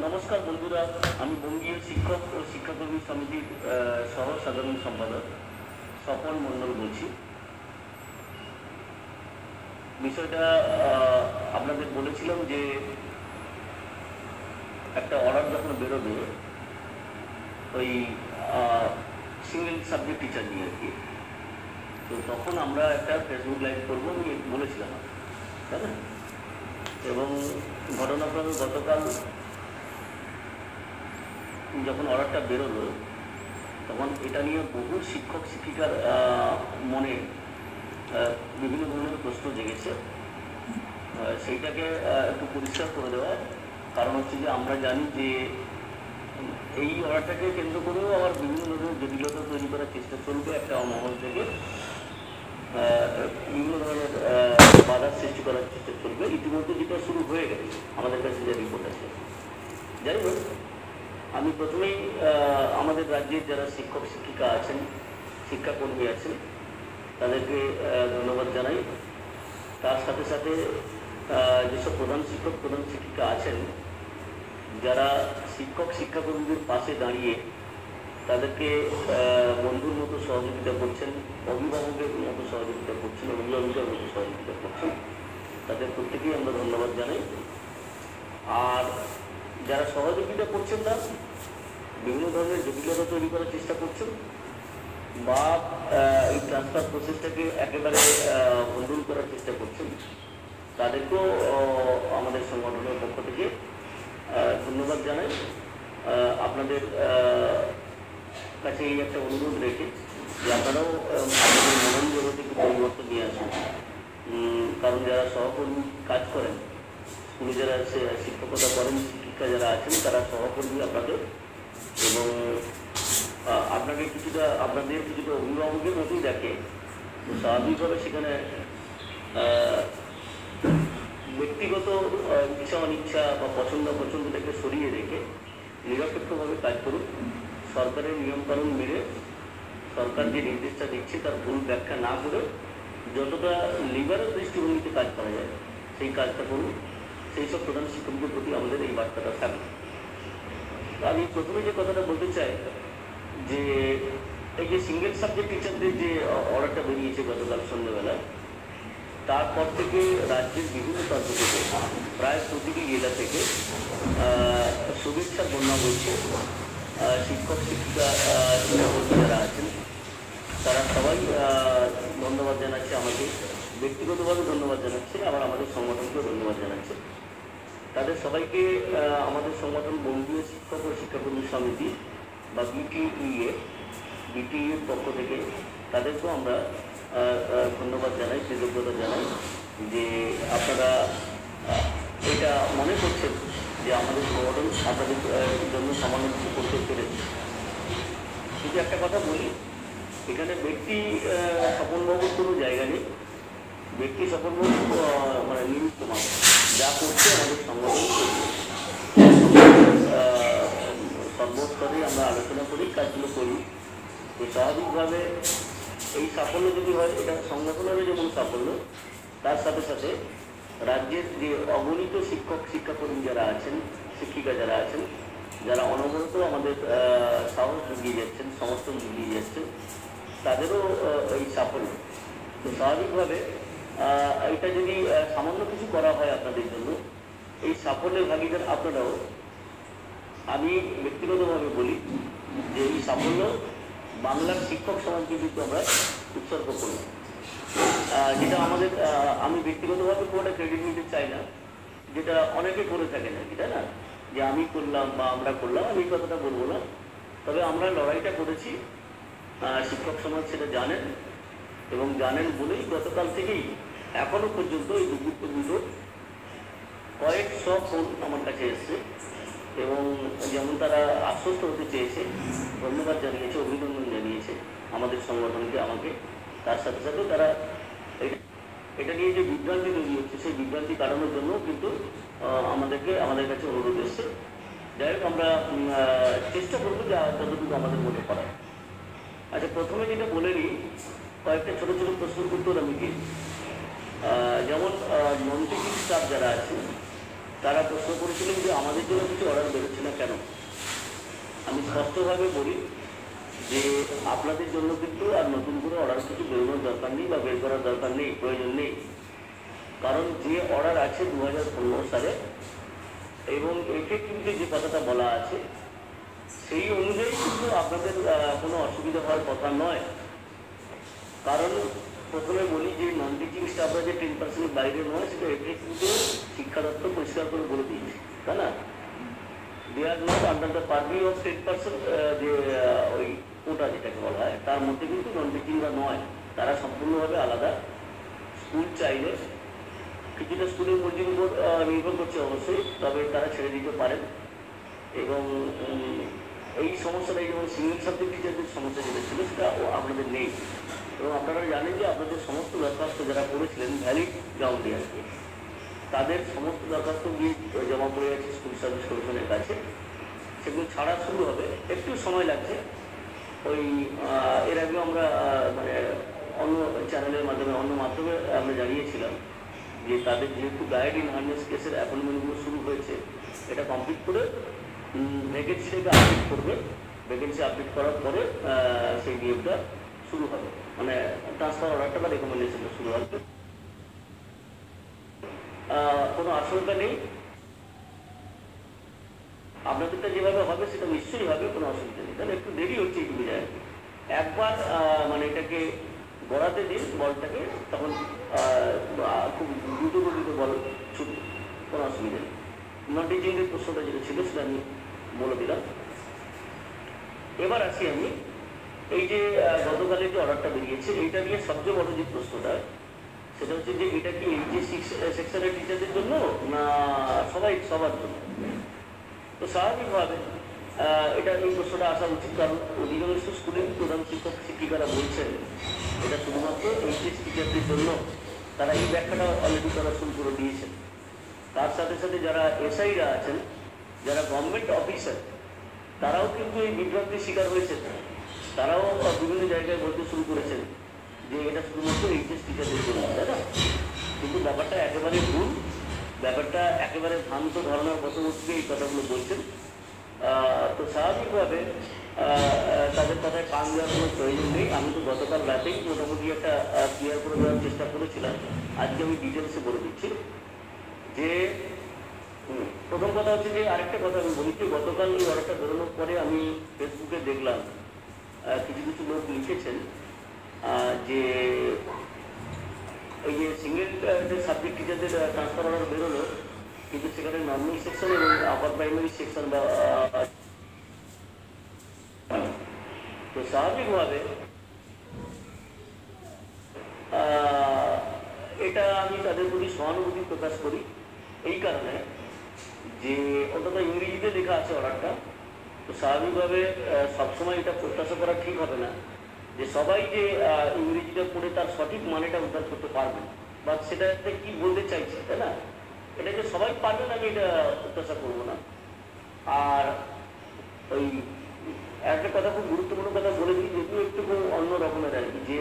নমস্কার বন্ধুরা, আমি বঙ্গীয় শিক্ষক ও শিক্ষাকর্মী সমিতির সহ সাধারণ সম্পাদক স্বপন মণ্ডল বলছি। বিষয়টা আপনাদের বলেছিলাম যে একটা অর্ডার যখন বেরোবে ওই সিঙ্গেল সাবজেক্ট টিচার নিয়ে আর কি, তো তখন আমরা একটা ফেসবুক লাইভ করবো আমি বলেছিলাম, তাই না? এবং ঘটনাক্রমে গতকাল যখন অর্ডারটা বেরোলো তখন এটা নিয়ে বহু শিক্ষক শিক্ষিকার মনে বিভিন্ন ধরনের প্রশ্ন জেগেছে। সেইটাকে একটু পরিষ্কার করে দেওয়া, কারণ হচ্ছে যে আমরা জানি যে এই অর্ডারটাকে কেন্দ্র করেও আবার বিভিন্ন ধরনের জটিলতা তৈরি করার চেষ্টা চলবে একটা মহল থেকে, বিভিন্ন ধরনের বাধার সৃষ্টি করার চেষ্টা চলবে। ইতিমধ্যে যেটা শুরু হয়ে গেছে আমাদের কাছে যে রিপোর্ট আছে। যাই হোক, আমি প্রথমেই আমাদের রাজ্যের যারা শিক্ষক শিক্ষিকা আছেন, শিক্ষাকর্মী আছেন, তাদেরকে ধন্যবাদ জানাই। তার সাথে সাথে যেসব প্রধান শিক্ষক প্রধান শিক্ষিকা আছেন, যারা শিক্ষক শিক্ষাকর্মীদের পাশে দাঁড়িয়ে তাদেরকে বন্ধুর মতো সহযোগিতা করছেন, অভিভাবকের মতো সহযোগিতা করছেন, অভিভাবকের মতো সহযোগিতা করছেন, তাদের প্রত্যেকেই আমরা ধন্যবাদ জানাই। আর যারা সহযোগিতা করছেন না, বিভিন্ন ধরনের জটিলতা তৈরি করার চেষ্টা করছেন বা এই ট্রান্সফার প্রসেসটাকে একেবারে বন্ধ করার চেষ্টা করছেন, তাদেরকেও আমাদের সংগঠনের পক্ষ থেকে ধন্যবাদ জানাই। আপনাদের কাছে এই একটা অনুরোধ রেখে যে আপনারাও আপনাদের মনন জগতে একটু পরিবর্তন নিয়ে আসুন। কারণ যারা সহকর্মী কাজ করেন, স্কুলে যারা শিক্ষকতা করেন, শিক্ষিকা যারা আছেন, তারা সহকর্মী আপনাদের, এবং আপনাদের কিছুটা অভিভাবকের মতোই দেখে। তো স্বাভাবিকভাবে সেখানে ব্যক্তিগত ইচ্ছা অনিচ্ছা বা পছন্দ অপছন্দটাকে সরিয়ে রেখে নিরপেক্ষভাবে কাজ করুন। সরকারের নিয়মকানুন মেনে সরকার যে নির্দেশটা দিচ্ছে তার ভুল ব্যাখ্যা না করে যতটা লিবারেল দৃষ্টিভঙ্গিতে কাজ করা যায় সেই কাজটা করুন। সেই সব প্রধান শিক্ষকদের প্রতি আমাদের এই বার্তাটা থাকবে। আমি প্রথমে যে কথাটা বলতে চাই যে এই যে সিঙ্গেল সাবজেক্ট টিচারদের যে অর্ডারটা বেরিয়েছে গতকাল সন্ধ্যেবেলা, তারপর থেকে রাজ্যের বিভিন্ন প্রান্ত থেকে প্রায় প্রতিটি জেলা থেকে শুভেচ্ছার বন্যা বলছে। শিক্ষক শিক্ষিকা যারা আছেন তারা সবাই ধন্যবাদ জানাচ্ছে, আমাকে ব্যক্তিগতভাবে ধন্যবাদ জানাচ্ছে, আবার আমাদের সংগঠনকেও ধন্যবাদ জানাচ্ছে। তাদের সবাইকে আমাদের সংগঠন বঙ্গীয় শিক্ষক ও শিক্ষাকর্মী সমিতি বা বিটিইএর পক্ষ থেকে তাদেরকেও আমরা ধন্যবাদ জানাই, কৃতজ্ঞতা জানাই যে আপনারা এটা মনে করছেন যে আমাদের সংগঠন আপনাদের জন্য সামান্য কিছু করতে পেরেছে। কিন্তু একটা কথা বলি, এখানে ব্যক্তি স্বপনবাবুর কোনো জায়গা নেই। ব্যক্তি স্বপনবাবু মানে নিমিত্ত মাত্র, যা করছে আমাদের সংগঠন সর্বস্তরে আমরা আলোচনা করি, কাজগুলো করি। তো স্বাভাবিকভাবে এই সাফল্য যদি হয়, এটা সংগঠনেরও যেমন সাফল্য, তার সাথে সাথে রাজ্যের যে অগণিত শিক্ষক শিক্ষাকর্মী যারা আছেন, শিক্ষিকা যারা আছেন, যারা অনবরত আমাদের সাহস জুগিয়ে যাচ্ছেন, সমর্থন জুগিয়ে যাচ্ছেন, তাদেরও এই সাফল্য। তো স্বাভাবিকভাবে এটা যদি সামান্য কিছু করা হয় আপনাদের জন্য, এই সাফল্যের ভাগিদার আপনারাও। আমি ব্যক্তিগতভাবে বলি যে এই সাফল্য বাংলার শিক্ষক সমাজকে কিন্তু আমরা উৎসর্গ করি, যেটা আমাদের আমি ব্যক্তিগতভাবে কোনো ক্রেডিট নিতে চাই না, যেটা অনেকে করে থাকে না, তাই না? যে আমি করলাম বা আমরা করলাম, আমি কথাটা বলবো না। তবে আমরা লড়াইটা করেছি, শিক্ষক সমাজ সেটা জানেন, এবং জানেন বলেই গতকাল থেকেই এখনো পর্যন্ত এই দুপুর পর্যন্ত কয়েকশো ফোন আমার কাছে এসছে, এবং যেমন তারা আশ্বস্ত হতে চেয়েছে, ধন্যবাদ জানিয়েছে, অভিনন্দন জানিয়েছে আমাদের সংগঠনকে, আমাকে। তার সাথে সাথে তারা এটা নিয়ে যে বিভ্রান্তি তৈরি হচ্ছে, সেই বিভ্রান্তি কাটানোর জন্য কিন্তু আমাদের কাছে অনুরোধ এসছে। যাই হোক, আমরা চেষ্টা করবো যে যতটুকু আমাদের মধ্যে করা। আচ্ছা, প্রথমে যেটা বলে নিই, কয়েকটা ছোট ছোট প্রশ্নের উত্তর আমি দিই। যেমন নন টিচিং স্টাফ যারা আছে তারা প্রশ্ন করেছিলেন যে আমাদের জন্য কিছু অর্ডার বেরোচ্ছে না কেন। আমি স্পষ্টভাবে বলি যে আপনাদের জন্য কিন্তু আর নতুন করে অর্ডার কিছু বেরোনোর দরকার নেই বা বের করার দরকার নেই, প্রয়োজন নেই। কারণ যে অর্ডার আছে 2015 সালে এবং এফেক্টিভলি যে কথাটা বলা আছে সেই অনুযায়ী কিন্তু আপনাদের কোনো অসুবিধা হওয়ার কথা নয়। কারণ প্রথমে বলি যে নন টিচিং স্টাফরা যে 10% বাইরে নয়, সেটা এফেক্টিভলি শিক্ষা দপ্তর পরিষ্কার করে বলে দিয়েছে, তাই না? They are not under the purview of 10% যে ওই কোটা যেটাকে বলা হয় তার মধ্যে কিন্তু নন টিচিংরা নয়, তারা সম্পূর্ণভাবে আলাদা। স্কুল চাইলে কিছুটা স্কুলের মর্জির উপর নির্ভর করছে অবশ্যই, তবে তারা ছেড়ে দিতে পারেন। এবং এই সমস্যাটা যেমন সিনিয়র সাবজেক্ট টিচারদের সমস্যা যেটা ছিল সেটা আপনাদের নেই। এবং আপনারা জানেন যে আপনাদের সমস্ত দরখাস্ত যারা করেছিলেন ভ্যালিড গ্রাউন্ডে আর কি, তাদের সমস্ত দরখাস্ত গিয়ে জমা পড়ে গেছে স্কুল সার্ভিস কমিশনের কাছে। সেগুলো ছাড়া শুরু হবে, একটু সময় লাগছে। ওই এর আগেও আমরা মানে অন্য চ্যানেলের মাধ্যমে অন্য মাধ্যমে আমরা জানিয়েছিলাম যে তাদের যেহেতু গাইড ইন হার্নেস কেসের অ্যাপয়েন্টমেন্টগুলো শুরু হয়েছে, এটা কমপ্লিট করে ভ্যাকেন্সিটাকে আপডেট করবে। ভ্যাকেন্সি আপডেট করার পরে সেই নিয়োগটা শুরু হবে, মানে ট্রান্সফার অর্ডারটা বা রেকমেন্ডেশনটা শুরু হবে। কোনো আশঙ্কা নেই, আপনাদেরটা যেভাবে হবে সেটা নিশ্চয়ই হবে, কোনো অসুবিধা নেই। তাহলে একটু দেরি হচ্ছে একটু যায়, একবার মানে এটাকে গড়াতে দিন বলটাকে, তখন খুব দ্রুত গতিতে বল ছুটবে, কোনো অসুবিধা নেই। নন টিচিংয়ের প্রশ্নটা যেটা ছিল সেটা আমি বলে দিলাম। এবার আসি আমি এই যে গতকালের যে অর্ডারটা বেরিয়েছে এইটা নিয়ে সবচেয়ে বড় যে প্রশ্নটা সেটা হচ্ছে যে এটা কি এইচএস সেকশনের টিচারদের জন্য না সবার জন্য। তো স্বাভাবিকভাবে এটা এই প্রশ্নটা আসা উচিত, কারণ অধিকাংশ স্কুলের প্রধান শিক্ষক শিক্ষিকারা বলছেন এটা শুধুমাত্র এইচএস টিচারদের জন্য। তারা এই ব্যাখ্যাটা অলরেডি তারা শুরু করে দিয়েছেন। তার সাথে সাথে যারা এসআইরা আছেন, যারা গভর্নমেন্ট অফিসার, তারাও কিন্তু এই বিভ্রান্তির শিকার হয়েছে। তারাও বিভিন্ন জায়গায় বলতে শুরু করেছেন যে এটা শুধুমাত্র এইচএস টিচারদের জন্য, তাই না? কিন্তু ব্যাপারটা একেবারে ভুল, ব্যাপারটা একেবারে ভ্রান্ত ধারণার বশবর্তী এই কথাগুলো বলছেন। তো স্বাভাবিকভাবে তাদের কথায় কান দেওয়ার কোনো প্রয়োজন নেই। আমি তো গতকাল রাতেই মোটামুটি একটা ক্লিয়ার করে দেওয়ার চেষ্টা করেছিলাম, আজকে আমি ডিটেলসে বলে দিচ্ছি। যে প্রথম কথা হচ্ছে যে আরেকটা কথা আমি বলি যে গতকাল ওই অর্ডারটা বেরোনোর পরে আমি ফেসবুকে দেখলাম কিছু কিছু লোক লিখেছেন যে এই যে সিঙ্গেল সাবজেক্ট টিচারদের ট্রান্সফার অর্ডার বেরোলো, কিন্তু সেখানে নর্মাল সেকশন এবং আপার প্রাইমারি সেকশন বা তো স্বাভাবিকভাবে এটা আমি তাদের প্রতি সহানুভূতি প্রকাশ করি এই কারণে যে অন্তত ইংরেজিতে লেখা আছে অর্ডারটা। তো স্বাভাবিকভাবে সবসময় এটা প্রত্যাশা করা ঠিক হবে না যে সবাই যে ইংরেজিটা পড়ে তার সঠিক মানেটা উদ্ধার করতে পারবে বা সেটাতে কি বলতে চাইছে, তাই না? এটা যে সবাই পারবেন আমি এটা প্রত্যাশা করবো না। আর ওই একটা কথা খুব গুরুত্বপূর্ণ কথা বলে দিই, যেহেতু একটু অন্য রকমের আর কি, যে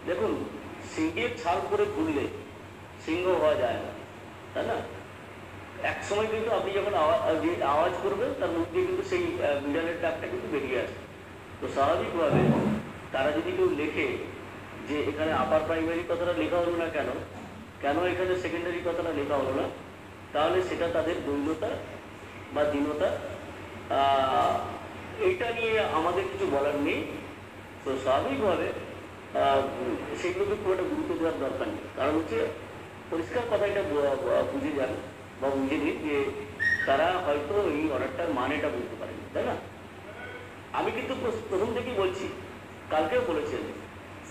দেখুন সিংহের ছাল করে ঘুরলে সিংহ হওয়া যায় না, তাই না? এক সময় কিন্তু আপনি যখন আওয়াজ করবেন তার মধ্যে কিন্তু সেই বিড়ালের ডাকটা কিন্তু বেরিয়ে আসে। তো স্বাভাবিকভাবে তারা যদি কেউ লেখে যে এখানে আপার প্রাইমারি কথাটা লেখা হলো না কেন, কেন এখানে সেকেন্ডারি কথাটা লেখা হলো না, তাহলে সেটা তাদের দৈন্যতা বা দীনতা, এইটা নিয়ে আমাদের কিছু বলার নেই। তো স্বাভাবিকভাবে সেগুলোকে খুব একটা গুরুত্ব দেওয়ার দরকার নেই। কারণ হচ্ছে পরিষ্কার কথা এটা বুঝে যান বা বুঝে নিন যে তারা হয়তো এই অর্ডারটার মানেটা বুঝতে পারেনি, তাই না? আমি কিন্তু প্রথম থেকেই বলছি, কালকেও বলেছেন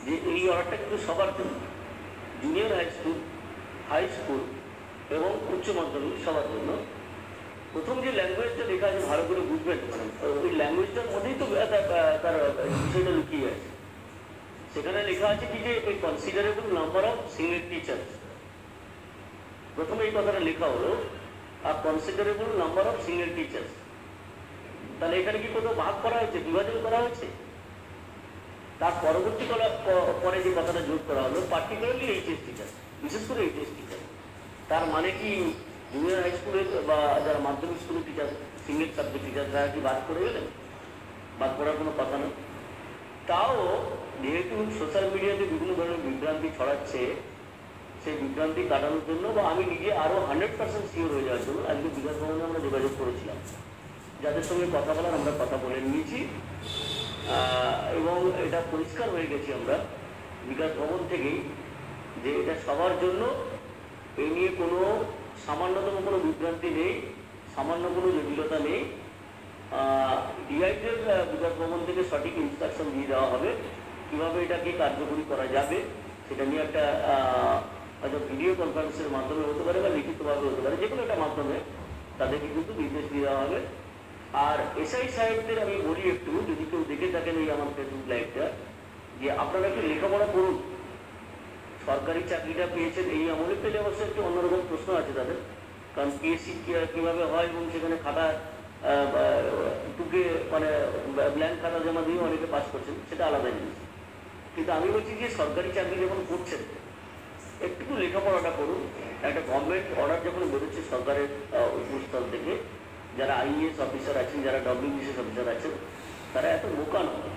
যে এই অর্ডারটা কিন্তু সবার জন্য, জুনিয়র হাই স্কুল এবং উচ্চ মাধ্যমিক সবার জন্য। প্রথম যে ল্যাঙ্গুয়েজটা লেখা আছে ভালো করে বুঝবেন, ওই ল্যাঙ্গুয়েজটার মধ্যেই তো তার বিষয়টা লুকিয়ে আছে। সেখানে লেখা আছে কি যে এই considerable number of senior teachers, প্রথমে এই কথাটা লেখা হলো আর considerable number of senior teachers. তাহলে এখানে কি কোথাও ভাগ করা হয়েছে, বিভাজন করা হয়েছে? তার পরবর্তী পরে যে কথাটা যোগ করা হলো পার্টিকুলারলি এইচএস টিচার, বিশেষ করে এইচএস টিচার, তার মানে কি জুনিয়র হাই স্কুলে বা যারা মাধ্যমিক স্কুলের টিচার, সিঙ্গেল সাবজেক্ট টিচার, তারা কি বাদ পড়ে গেলেন? বাদ পড়ার কোনো কথা নেই। তাও যেহেতু সোশ্যাল মিডিয়াতে বিভিন্ন ধরনের বিভ্রান্তি ছড়াচ্ছে, সেই বিভ্রান্তি কাটানোর জন্য বা আমি নিজে আরও 100% শিওর হয়ে যাওয়ার জন্য আজকে বিকাশ ভবনে আমরা যোগাযোগ করেছিলাম। যাদের সঙ্গে কথা বলার আমরা কথা বলে নিয়েছি এবং এটা পরিষ্কার হয়ে গেছি আমরা বিকাশ ভবন থেকেই যে এটা সবার জন্য, এই নিয়ে কোনো সামান্যতম কোনো বিভ্রান্তি নেই, সামান্য কোনো জটিলতা নেই। ডিআইদের বিকাশ ভবন থেকে সঠিক ইনস্ট্রাকশন দিয়ে দেওয়া হবে কীভাবে এটাকে কার্যকরী করা যাবে। সেটা নিয়ে একটা হয়তো ভিডিও কনফারেন্সের মাধ্যমে হতে পারে বা লিখিতভাবে হতে পারে, যে কোনো একটা মাধ্যমে তাদেরকে কিন্তু নির্দেশ দেওয়া হবে। আর এসআই সাহেবদের আমি বলি একটু, যদি কেউ দেখে থাকেন এই আমার ফেসবুক লাইভটা, যে আপনারা একটু লেখাপড়া করুন। সরকারি চাকরিটা পেয়েছেন এই আমলে, পেলে অবশ্যই একটু অন্যরকম প্রশ্ন আছে তাদের, কারণ পিএসসি কীভাবে হয় এবং সেখানে খাতা টুকে মানে ব্ল্যাঙ্ক খাতা জমা দিয়ে অনেকে পাস করছেন, সেটা আলাদা জিনিস। কিন্তু আমি বলছি যে সরকারি চাকরি যখন করছেন একটু লেখাপড়াটা করুন। একটা গভর্নমেন্ট অর্ডার যখন বেরোচ্ছে সরকারের উপস্থল থেকে, যারা আইএএস অফিসার আছেন, যারা ডব্লিউবিসিএস অফিসার আছেন, তারা এত বোকা নয়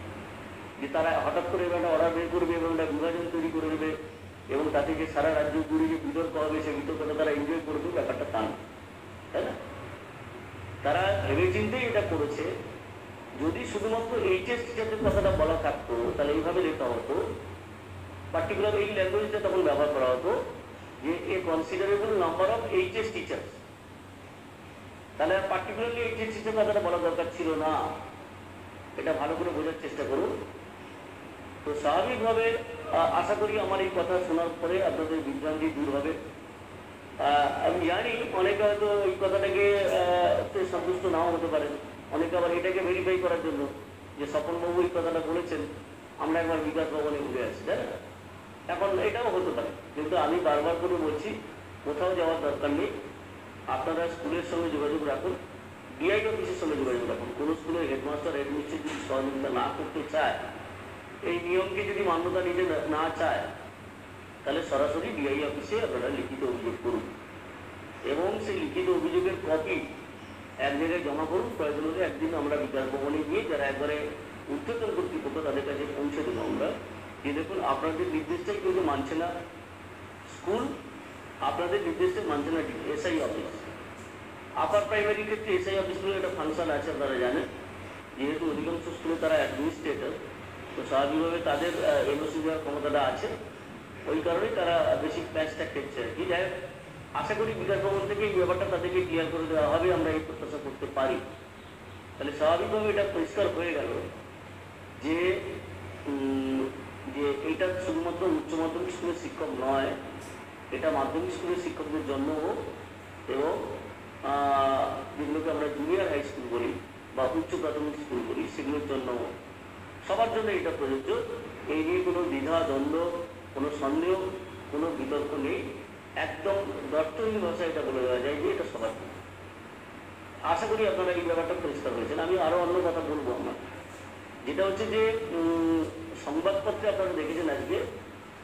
যে তারা হঠাৎ করে একটা অর্ডার বের করবে এবং একটা বিভাজন তৈরি করে দেবে এবং তাতে যে সারা রাজ্য জুড়ে যে বিতর্ক হবে সেই বিতর্কটা তারা এনজয় করবে, ব্যাপারটা তা না, তাই না? তারা ভেবেচিন্তেই এটা করেছে। যদি শুধুমাত্র এইচএস টিচারদের কথাটা বলা থাকতো তাহলে এইভাবে লেখা হতো, পার্টিকুলার এই ল্যাঙ্গুয়েজটা তখন ব্যবহার করা হতো যে a considerable number of HS teachers, তাহলে আর পার্টিকুলারলি এইচএস টিচার কথাটা বলা দরকার ছিল না। এটা ভালো করে বোঝার চেষ্টা করুন। তো স্বাভাবিকভাবে আশা করি আমার এই কথা শোনার পরে আপনাদের বিভ্রান্তি দূর হবে। আমি জানি অনেকে হয়তো এই কথাটাকে সন্তুষ্ট নাও হতে পারেন, অনেকে আবার এটাকে ভেরিফাই করার জন্য যে স্বপনবাবু এই কথাটা বলেছেন, আমরা একবার বিকাশ ভবনে ঘুরে আসি, তাই না? এখন এটাও হতে পারে, কিন্তু আমি বারবার করে বলছি কোথাও যাওয়ার দরকার নেই। আপনারা স্কুলের সঙ্গে যোগাযোগ রাখুন, ডিআই অফিসের সঙ্গে যোগাযোগ রাখুন। কোনো স্কুলের হেডমাস্টার হেডমিস্ট্রেস যদি সহযোগিতা না করতে চায়, এই নিয়মকে যদি মান্যতা নিতে না চায়, তাহলে সরাসরি ডিআই অফিসে আপনারা লিখিত অভিযোগ করুন এবং সেই লিখিত অভিযোগের কপি এক জায়গায় জমা করুন। প্রয়োজন হলে একদিন আমরা বিকাশ ভবনে গিয়ে যারা একবারে উচ্চতর কর্তৃপক্ষ তাদের কাছে পৌঁছে দেবো আমরা, যে দেখুন আপনাদের নির্দেশটাই কিন্তু মানছে না স্কুল, আপনাদের নির্দেশটা মানছে না এসআই অফিস। আপার প্রাইমারি ক্ষেত্রে এসআই অফিসগুলো একটা ফাংশন আছে, আপনারা জানেন। যেহেতু অধিকাংশ স্কুলে তারা অ্যাডমিনিস্ট্রেটর, তো স্বাভাবিকভাবে তাদের এনওসি দেওয়ার ক্ষমতাটা আছে, ওই কারণেই তারা বেশি প্যাচটা খেলছে আর কি। যাই হোক, আশা করি বিকাশ ভবন থেকে এই ব্যাপারটা তাদেরকে ক্লিয়ার করে দেওয়া হবে, আমরা এই প্রত্যাশা করতে পারি। তাহলে স্বাভাবিকভাবে এটা পরিষ্কার হয়ে গেল যে যে এটা শুধুমাত্র উচ্চ মাধ্যমিক স্কুলের শিক্ষক নয়, এটা মাধ্যমিক স্কুলের শিক্ষকদের জন্য এবং যেগুলোকে আমরা জুনিয়র হাই স্কুল বলি বা উচ্চ প্রাথমিক স্কুল বলি, সেগুলোর জন্য, সবার জন্য এটা প্রযোজ্য। এই নিয়ে কোনো দ্বিধা দ্বন্দ্ব, কোনো সন্দেহ, কোনো বিতর্ক নেই। একদম দর্শনীয় ভাষায় এটা বলে দেওয়া যায় যে এটা সবার জন্য। আশা করি আপনারা এই ব্যাপারটা পরিষ্কার হয়েছেন। আমি আরও অন্য কথা বলবো আমার, যেটা হচ্ছে যে সংবাদপত্রে আপনারা দেখেছেন আজকে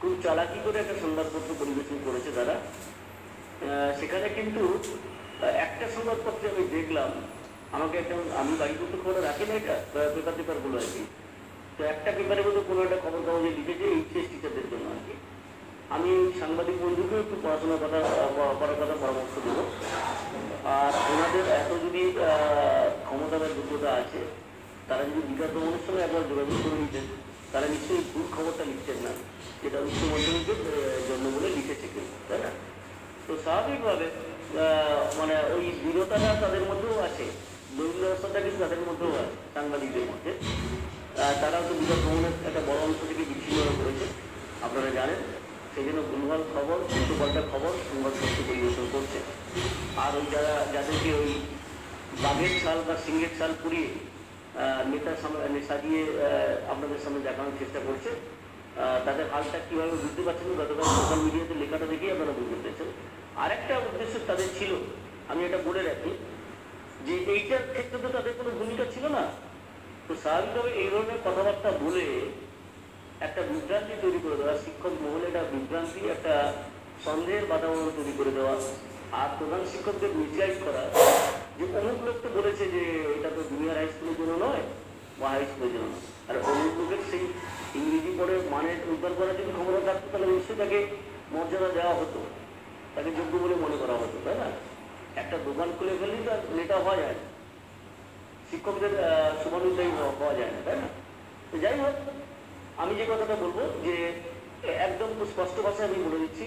খুব চালাকি করে একটা সংবাদপত্র পরিবেশন করেছে তারা। সেখানে কিন্তু একটা সংবাদপত্রে আমি দেখলাম, আমাকে একটা, আমি বাড়িতে তো খবর রাখি না, এটা পেপারগুলো আর কি, তো একটা পেপারে মধ্যে কোনো একটা খবর কাগজে লিখেছে এইচএস টিচারদের জন্য আর কি। আমি সাংবাদিক বন্ধুকেও একটু পড়াশোনার কথা করার কথা পরামর্শ দেবো। আর ওনাদের এত যদি ক্ষমতা বা যোগ্যতা আছে, তারা যদি বিকাশ ভবনের সঙ্গে একবার যোগাযোগ করে নিতেন, তারা নিশ্চয়ই ভুল খবরটা লিখছেন না, যেটা উচ্চ মাধ্যমিকের জন্য বলে লিখেছে কেউ, তাই না? তো স্বাভাবিকভাবে মানে ওই দৃঢ়তাটা তাদের মধ্যেও আছে, দৈন্য অবস্থাটা কিন্তু তাদের মধ্যেও আছে সাংবাদিকদের মধ্যে। তারাও তো বিকাশ ভবনের একটা বড় অংশ থেকে বিচ্ছিন্ন করেছে, আপনারা জানেন। সেই জন্য ভুলভাল খবর, উল্টোপাল্টা খবর সংবাদপত্র পরিবেশন করছে। আর ওই যাদেরকে ওই বাঘের ছাল বা সিংহের ছাল পুড়িয়ে নেতার সামনে সাজিয়ে আপনাদের সামনে দেখানোর চেষ্টা করছে, তাদের হালটা কীভাবে বুঝতে পারছেন গতকাল সোশ্যাল মিডিয়াতে লেখাটা দেখেই আপনারা বুঝতে পেরেছেন। আরেকটা উদ্দেশ্য তাদের ছিল, আমি এটা বলে রাখি, যে এইটার ক্ষেত্রে তো তাদের কোনো ভূমিকা ছিল না। তো স্বাভাবিকভাবে এই ধরনের কথাবার্তা বলে একটা বিভ্রান্তি তৈরি করে দেওয়া, শিক্ষক মহলে একটা বিভ্রান্তি, একটা সন্দেহের বাতাবরণ তৈরি করে দেওয়া, আর প্রধান শিক্ষকদের মিসগাইড করা যে অমুক লোক তো বলেছে যে এটা তো জুনিয়র হাই স্কুলের জন্য নয় বা হাই স্কুলের জন্য নয়। আর অমুক লোকের সেই ইংরেজি পড়ে মানে উদ্ধার করার যদি ক্ষমতা থাকতো তাহলে নিশ্চয়ই তাকে মর্যাদা দেওয়া হতো, তাকে যোগ্য বলে মনে করা হতো, তাই না? একটা দোকান খুলে ফেললেই তো নেতা হওয়া যায় না, শিক্ষকদের শুভানুযায়ী হওয়া যায় না, তাই না? তো যাই হোক, আমি যে কথাটা বলবো যে একদম স্পষ্ট ভাষায় আমি বলে দিচ্ছি,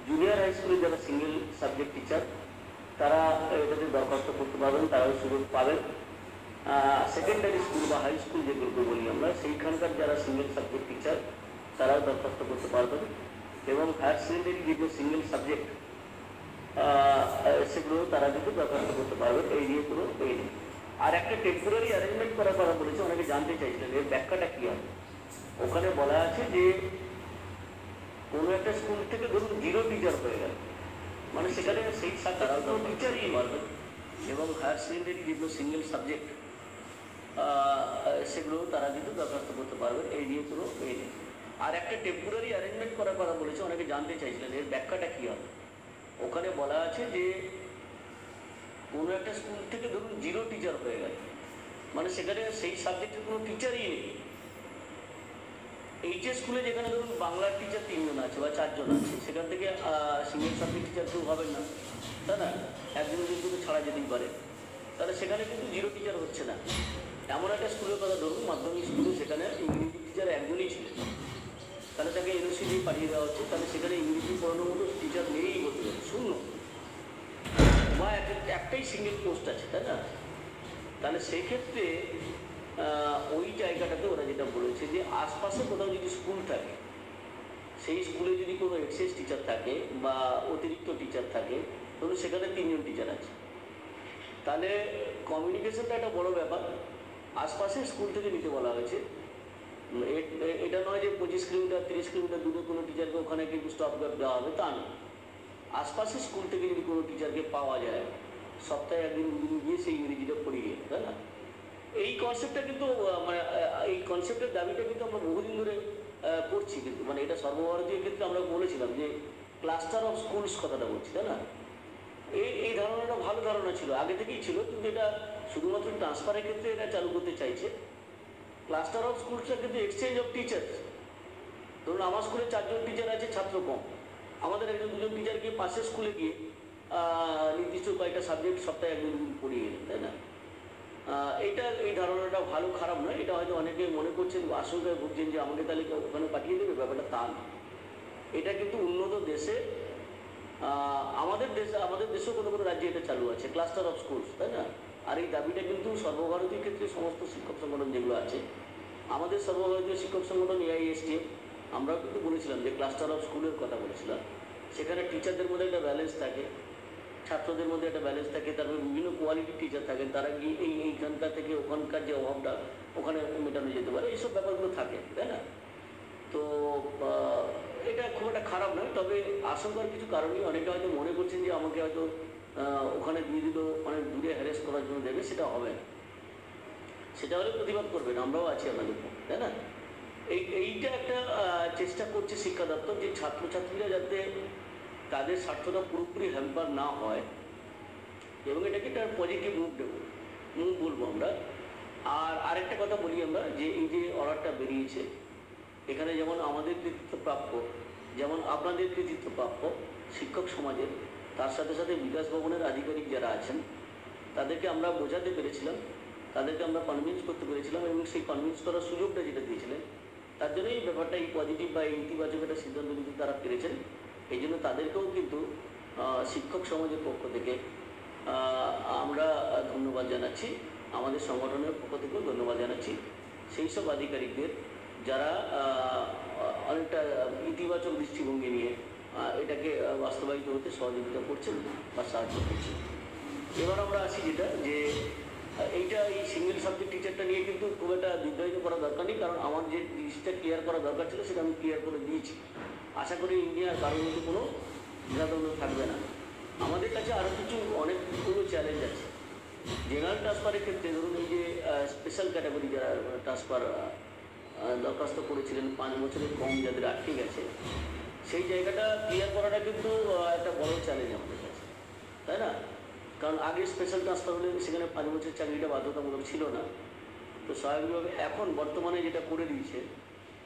জুনিয়র হাই স্কুলে যারা সিঙ্গেল সাবজেক্ট টিচার তারা এটাতে দরখাস্ত করতে পারবেন, তারাও সুযোগ পাবেন। সেকেন্ডারি স্কুল বা হাই স্কুল যেগুলোকে বলি আমরা, সেইখানকার যারা সিঙ্গেল সাবজেক্ট টিচার তারাও দরখাস্ত করতে পারবেন। এবং হায়ার সেকেন্ডারি যেগুলো সিঙ্গেল সাবজেক্ট সেগুলো তারা কিন্তু দরখাস্ত করতে পারবেন। এই নিয়েগুলো এই নিয়ে আর একটা টেম্পোরারি অ্যারেঞ্জমেন্ট করার কথা বলেছে, অনেকে জানতে চাইছিলেন এর ব্যাখ্যাটা কি হবে। ওখানে বলা আছে যে কোনো একটা স্কুল থেকে ধরুন 0 টিচার হয়ে গেল, মানে সেখানে সেই তারাও টিচারই পারবেন। এবং হায়ার সেকেন্ডারি যেগুলো সিঙ্গেল সাবজেক্ট সেগুলো তারা কিন্তু দরখাস্ত করতে পারবেন। এই নিয়ে কোনো এই নেই। আর একটা টেম্পোরারি অ্যারেঞ্জমেন্ট করার কথা বলেছে, অনেকে জানতে চাইছিলেন এর ব্যাখ্যাটা কি হবে। ওখানে বলা আছে যে কোনো একটা স্কুল থেকে ধরুন 0 টিচার হয়ে গেল, মানে সেখানে সেই সাবজেক্টের কোনো টিচারই নেই। এইচএস স্কুলে যেখানে ধরুন বাংলার টিচার 3 জন আছে বা 4 জন আছে, সেখান থেকে সিঙ্গেল সাবজেক্ট টিচার কেউ হবেন না, তাই না? একজন কিন্তু ছাড়া যেতেই পারে, তাহলে সেখানে কিন্তু 0 টিচার হচ্ছে না। এমন একটা স্কুলের কথা ধরুন, মাধ্যমিক স্কুলে, সেখানে ইংরেজি টিচার একজনই ছিলেন, তাহলে তাকে এনওসি দিয়ে পাঠিয়ে দেওয়া হচ্ছে, তাহলে সেখানে ইংরেজি পড়ানোর মতো টিচার নেই বলতে পারে, শূন্য, বা একটাই সিঙ্গেল পোস্ট আছে, তাই না? তাহলে সেই ক্ষেত্রে ওই জায়গাটাতে ওরা যেটা বলেছে যে আশপাশে কোথাও যদি স্কুল থাকে, সেই স্কুলে যদি কোনো এক্সেস টিচার থাকে বা অতিরিক্ত টিচার থাকে, ধরুন সেখানে 3 জন টিচার আছে, তাহলে কমিউনিকেশনটা একটা বড় ব্যাপার। আশপাশে স্কুল থেকে নিতে বলা হয়েছে। এটা নয় যে 25 কিলোমিটার 30 কিলোমিটার দূরে কোনো টিচারকে ওখানে কিন্তু স্টপ দেওয়া হবে, তা নয়। আশপাশে স্কুল থেকে যদি কোনো টিচারকে পাওয়া যায়, সপ্তাহে একদিন দুদিন গিয়ে সেই ইংরেজিটা পড়িয়ে, তাই না? এই কনসেপ্টটা কিন্তু মানে এই কনসেপ্টের দাবিটা কিন্তু আমরা বহুদিন ধরে করছি, কিন্তু মানে এটা সর্বভারতীয় ক্ষেত্রে আমরা বলেছিলাম যে ক্লাস্টার অফ স্কুলস কথাটা বলছি, তাই না? এই ধারণাটা ভালো ধারণা ছিল, আগে থেকেই ছিল, কিন্তু এটা শুধুমাত্র ট্রান্সফারের ক্ষেত্রে এটা চালু করতে চাইছে। ক্লাস্টার অফ স্কুলসটা কিন্তু এক্সচেঞ্জ অফ টিচার্স। ধরুন আমার স্কুলে 4 জন টিচার আছে, ছাত্র কম, আমাদের 1-2 জন টিচার গিয়ে পাশের স্কুলে গিয়ে নির্দিষ্ট কয়েকটা সাবজেক্ট সপ্তাহে একদিন পড়িয়ে গেলেন, তাই না? এই ধারণাটা ভালো খারাপ নয়, এটা হয়তো অনেকে মনে করছেন, আশঙ্কায় ভুগছেন যে আমাকে তাহলে ওখানে পাঠিয়ে দেবে, ব্যাপারটা তা না। এটা কিন্তু উন্নত দেশে, আমাদের দেশেও কোনো কোনো রাজ্যে এটা চালু আছে, ক্লাস্টার অফ স্কুলস, তাই না? আর এই দাবিটা কিন্তু সর্বভারতীয় ক্ষেত্রে সমস্ত শিক্ষক সংগঠন যেগুলো আছে, আমাদের সর্বভারতীয় শিক্ষক সংগঠন AISTF, আমরাও কিন্তু বলেছিলাম যে ক্লাস্টার অফ স্কুলের কথা বলেছিলাম। সেখানে টিচারদের মধ্যে একটা ব্যালেন্স থাকে, ছাত্রদের মধ্যে একটা ব্যালেন্স থাকে, তারপরে বিভিন্ন কোয়ালিটির টিচার থাকেন, তারা গিয়ে এইখানকার থেকে ওখানকার যে অভাবটা ওখানে মেটানো যেতে পারে, এইসব ব্যাপারগুলো থাকে, তাই না? তো এটা খুব একটা খারাপ নয়, তবে আশঙ্কার কিছু কারণেই অনেকে হয়তো মনে করছেন যে আমাকে হয়তো ওখানে দিয়ে দিল, অনেক দূরে হ্যারেস করার জন্য দেবে, সেটা হবে না। সেটা হলে প্রতিবাদ করবেন, আমরাও আছি আপনাদের, তাই না? এইটা একটা চেষ্টা করছে শিক্ষা দপ্তর যে ছাত্রছাত্রীরা যাতে তাদের স্বার্থটা পুরোপুরি হ্যাম্পার না হয়, এবং এটাকে একটা পজিটিভ মুভ বলবো আমরা। আর আরেকটা কথা বলি আমরা, যে এই যে অর্ডারটা বেরিয়েছে, এখানে যেমন আমাদের কৃতিত্ব প্রাপ্য, যেমন আপনাদের কৃতিত্ব প্রাপ্য শিক্ষক সমাজের, তার সাথে সাথে বিকাশ ভবনের আধিকারিক যারা আছেন তাদেরকে আমরা বোঝাতে পেরেছিলাম, তাদেরকে আমরা কনভিন্স করতে পেরেছিলাম, এবং সেই কনভিন্স করার সুযোগটা যেটা দিয়েছিলেন, তার জন্য এই ব্যাপারটা, এই পজিটিভ বা ইতিবাচক একটা সিদ্ধান্ত নিতে তারা পেরেছেন। এই জন্য তাদেরকেও কিন্তু শিক্ষক সমাজের পক্ষ থেকে আমরা ধন্যবাদ জানাচ্ছি, আমাদের সংগঠনের পক্ষ থেকেও ধন্যবাদ জানাচ্ছি সেই সব আধিকারিকদের যারা অনেকটা ইতিবাচক দৃষ্টিভঙ্গি নিয়ে এটাকে বাস্তবায়িত হতে সহযোগিতা করছেন বা সাহায্য করছেন। এবার আমরা আসি যেটা, যে এই সিঙ্গেল সাবজেক্ট টিচারটা নিয়ে কিন্তু খুব একটা দীর্ঘায়িত করা দরকার নেই, কারণ আমার যে জিনিসটা ক্লিয়ার করা দরকার ছিল সেটা আমি ক্লিয়ার করে দিয়েছি। আশা করি ইন্ডিয়ার কারোর মধ্যে কোনো দ্বিধাদ্বন্দ্ব থাকবে না। আমাদের কাছে আরও অনেকগুলো চ্যালেঞ্জ আছে। জেনারেল ট্রান্সফারের ক্ষেত্রে ধরুন এই যে স্পেশাল ক্যাটাগরি যারা ট্রান্সফার দরখাস্ত করেছিলেন, 5 বছরের কম যাদের আটকে গেছে, সেই জায়গাটা ক্লিয়ার করাটা কিন্তু একটা বড় চ্যালেঞ্জ আমাদের কাছে। তাই না? কারণ আগে স্পেশাল ট্রান্সফার হলে সেখানে 5 বছর চাকরিটা বাধ্যতামূলক ছিল না। তো স্বাভাবিকভাবে এখন বর্তমানে যেটা করে দিয়েছে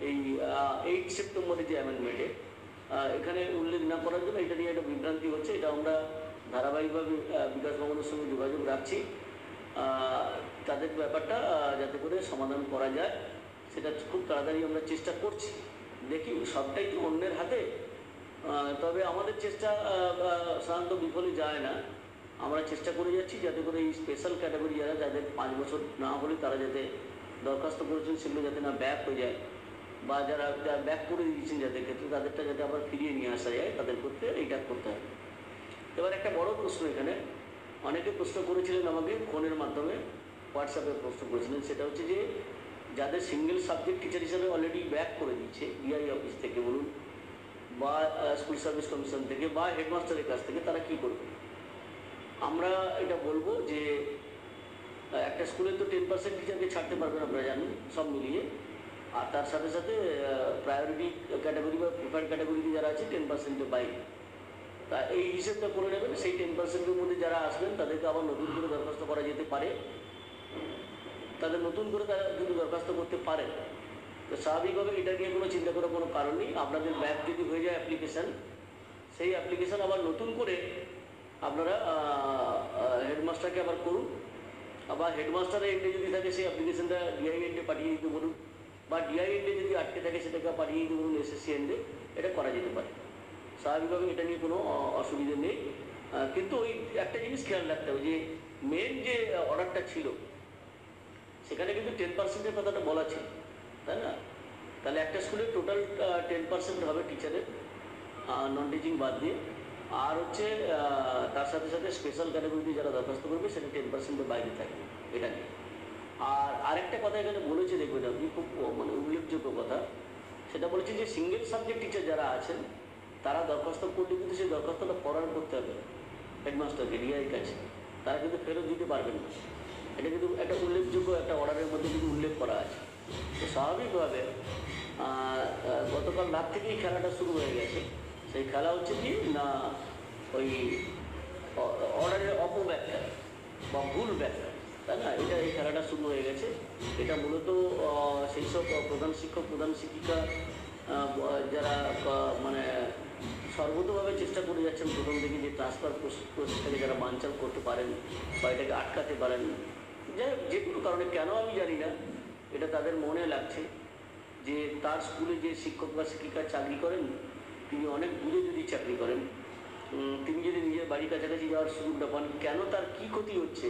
এই 8 সেপ্টেম্বরের যে অ্যামেন্ডমেন্টে এখানে উল্লেখ না করার জন্য এটা নিয়ে একটা বিভ্রান্তি হচ্ছে। এটা আমরা ধারাবাহিকভাবে বিকাশ ভবনের সঙ্গে যোগাযোগ রাখছি, তাদের ব্যাপারটা যাতে করে সমাধান করা যায় সেটা খুব তাড়াতাড়ি আমরা চেষ্টা করছি। দেখি সবটাই তো অন্যের হাতে, তবে আমাদের চেষ্টা সাধারণত বিফলে যায় না। আমরা চেষ্টা করে যাচ্ছি যাতে করে এই স্পেশাল ক্যাটাগরি যারা, যাদের 5 বছর না হলে তারা যাতে দরখাস্ত করেছেন সেগুলো যাতে না ব্যাক হয়ে যায়, বা যারা ব্যাক করে দিয়েছেন যাদের ক্ষেত্রে তাদেরটা যাতে আবার ফিরিয়ে নিয়ে আসা যায়, তাদের করতে এইটা করতে হবে। এবার একটা বড় প্রশ্ন এখানে অনেকে প্রশ্ন করেছিলেন আমাকে ফোনের মাধ্যমে, হোয়াটসঅ্যাপে প্রশ্ন করেছিলেন, সেটা হচ্ছে যে যাদের সিঙ্গেল সাবজেক্ট টিচার হিসেবে অলরেডি ব্যাক করে দিচ্ছে ডিআই অফিস থেকে বলুন, বা স্কুল সার্ভিস কমিশন থেকে, বা হেডমাস্টারের কাছ থেকে, তারা কী করবে? আমরা এটা বলবো যে একটা স্কুলে তো 10% টিচারকে ছাড়তে পারবেন, আপনারা জানেন, সব মিলিয়ে। আর তার সাথে সাথে প্রায়োরিটি ক্যাটাগরি বা প্রিফার্ড ক্যাটাগরিতে যারা আছে 10%-এর বাইরে, তা এই হিসেবটা করে নেবেন। সেই 10%-এর মধ্যে যারা আসবেন তাদেরকে আবার নতুন করে দরখাস্ত করা যেতে পারে, তাদের নতুন করে তারা কিন্তু দরখাস্ত করতে পারেন। তো স্বাভাবিকভাবে এটা নিয়ে কোনো চিন্তা করার কোনো কারণ নেই। আপনাদের ব্যাক যদি হয়ে যায় অ্যাপ্লিকেশান, সেই অ্যাপ্লিকেশান আবার নতুন করে আপনারা হেডমাস্টারকে আবার করুন, আবার হেডমাস্টারের এন্ডে যদি থাকে সেই অ্যাপ্লিকেশানটা ডিআই এন্ডে পাঠিয়ে দিতে বলুন, বা ডিআই এন্ডে যদি আটকে থাকে সেটাকে পাঠিয়ে দিতে বলুন এসএসসি এন্ডে। এটা করা যেতে পারে স্বাভাবিকভাবে, এটা নিয়ে কোনো অসুবিধে নেই। কিন্তু ওই একটা জিনিস খেয়াল রাখতে হবে যে মেন যে অর্ডারটা ছিল সেখানে কিন্তু 10%-এর কথাটা বলা ছিল, তাই না? তাহলে একটা স্কুলে টোটাল 10% হবে টিচারের, নন টিচিং বাদ দিয়ে। আর হচ্ছে তার সাথে সাথে স্পেশাল ক্যাটাগরিতে যারা দরখাস্ত করবে সেটা 10%-এর বাইরে থাকবে, এটা নিয়ে। আর আরেকটা কথা এখানে বলেছে, দেখবেন আপনি, খুব মানে উল্লেখযোগ্য কথা, সেটা বলেছে যে সিঙ্গেল সাবজেক্ট টিচার যারা আছেন তারা দরখাস্ত করলে কিন্তু সেই দরখাস্তটা ফরওয়ার্ড করতে হবে হেডমাস্টারকে, ডিআই কাছে, তারা কিন্তু ফেরত দিতে পারবেন না। এটা কিন্তু একটা উল্লেখযোগ্য একটা অর্ডারের মধ্যে কিন্তু উল্লেখ করা আছে। তো স্বাভাবিকভাবে গতকাল রাত থেকেই খেলাটা শুরু হয়ে গেছে। সেই খেলা হচ্ছে কি না, ওই অর্ডারের অপব্যাখ্যা বা ভুল ব্যাখ্যা, তাই না? এই খেলাটা শুরু হয়ে গেছে। এটা মূলত সেই সব প্রধান শিক্ষক, প্রধান শিক্ষিকা যারা মানে সর্বতভাবে চেষ্টা করে যাচ্ছেন প্রথম থেকে যে ট্রান্সফার প্রসেসটাকে যারা বানচাল করতে পারেন বা এটাকে আটকাতে পারেন, যে কোনো কারণে, কেন আমি জানি না, এটা তাদের মনে লাগছে যে তার স্কুলে যে শিক্ষক বা শিক্ষিকা চাকরি করেন তিনি অনেক দূরে যদি চাকরি করেন, তিনি যদি নিজের বাড়ির কাছাকাছি যাওয়ার সুযোগটা পান, কেন তার কী ক্ষতি হচ্ছে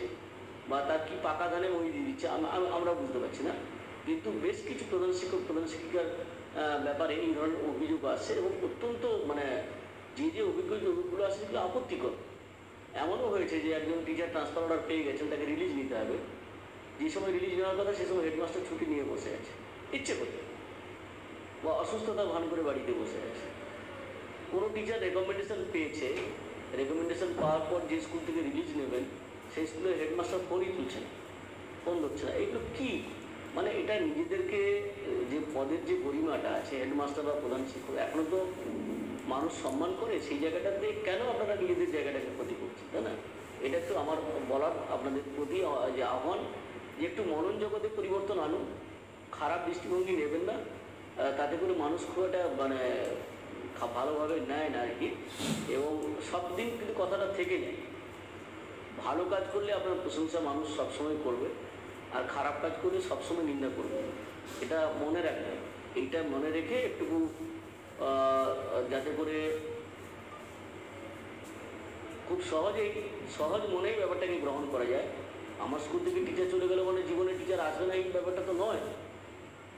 বা তার কী পাকা ধানে মই দিয়ে দিচ্ছে আমরা বুঝতে পারছি না। কিন্তু বেশ কিছু প্রধান শিক্ষক, প্রধান শিক্ষিকার ব্যাপারে এই ধরনের অভিযোগ আসছে, এবং অত্যন্ত মানে যে অভিযোগগুলো আসছে সেগুলো আপত্তিকর। এমনও হয়েছে যে একজন টিচার ট্রান্সফার অর্ডার পেয়ে গেছেন, তাকে রিলিজ নিতে হবে, যে সময় রিলিজ নেওয়ার কথা সে সময় হেডমাস্টার ছুটি নিয়ে বসে আছে ইচ্ছে করে, বা অসুস্থতা ভান করে বাড়িতে বসে আছে। কোনো টিচার রেকমেন্ডেশন পেয়েছে, রেকমেন্ডেশন পাওয়ার পর যে স্কুল থেকে রিলিজ নেবেন সেই স্কুলের হেডমাস্টার ফোনই তুলছে না, ফোন ধরছে না। এইগুলো কী মানে, এটা নিজেদেরকে যে পদের যে গরিমাটা আছে হেডমাস্টার বা প্রধান শিক্ষক, এখনও তো মানুষ সম্মান করে, সেই জায়গাটাতে কেন আপনারা নিজেদের জায়গাটাকে ক্ষতি করছেন, তাই না? এটা একটু আমার বলার আপনাদের প্রতি যে আহ্বান, যে একটু মনন জগতে পরিবর্তন আনুন, খারাপ দৃষ্টিভঙ্গি নেবেন না, তাতে করে মানুষ খুব একটা মানে ভালোভাবে নেয় না আর কি। এবং সব দিন কিন্তু কথাটা থেকে নেয়, ভালো কাজ করলে আপনার প্রশংসা মানুষ সবসময় করবে, আর খারাপ কাজ করলে সবসময় নিন্দা করবে। এটা মনে রাখবেন, এইটা মনে রেখে একটুকু যাতে করে খুব সহজ মনেই ব্যাপারটাকে গ্রহণ করা যায়। আমার স্কুল থেকে টিচার চলে গেলে মানে জীবনে টিচার আসবে না, এই ব্যাপারটা তো নয়।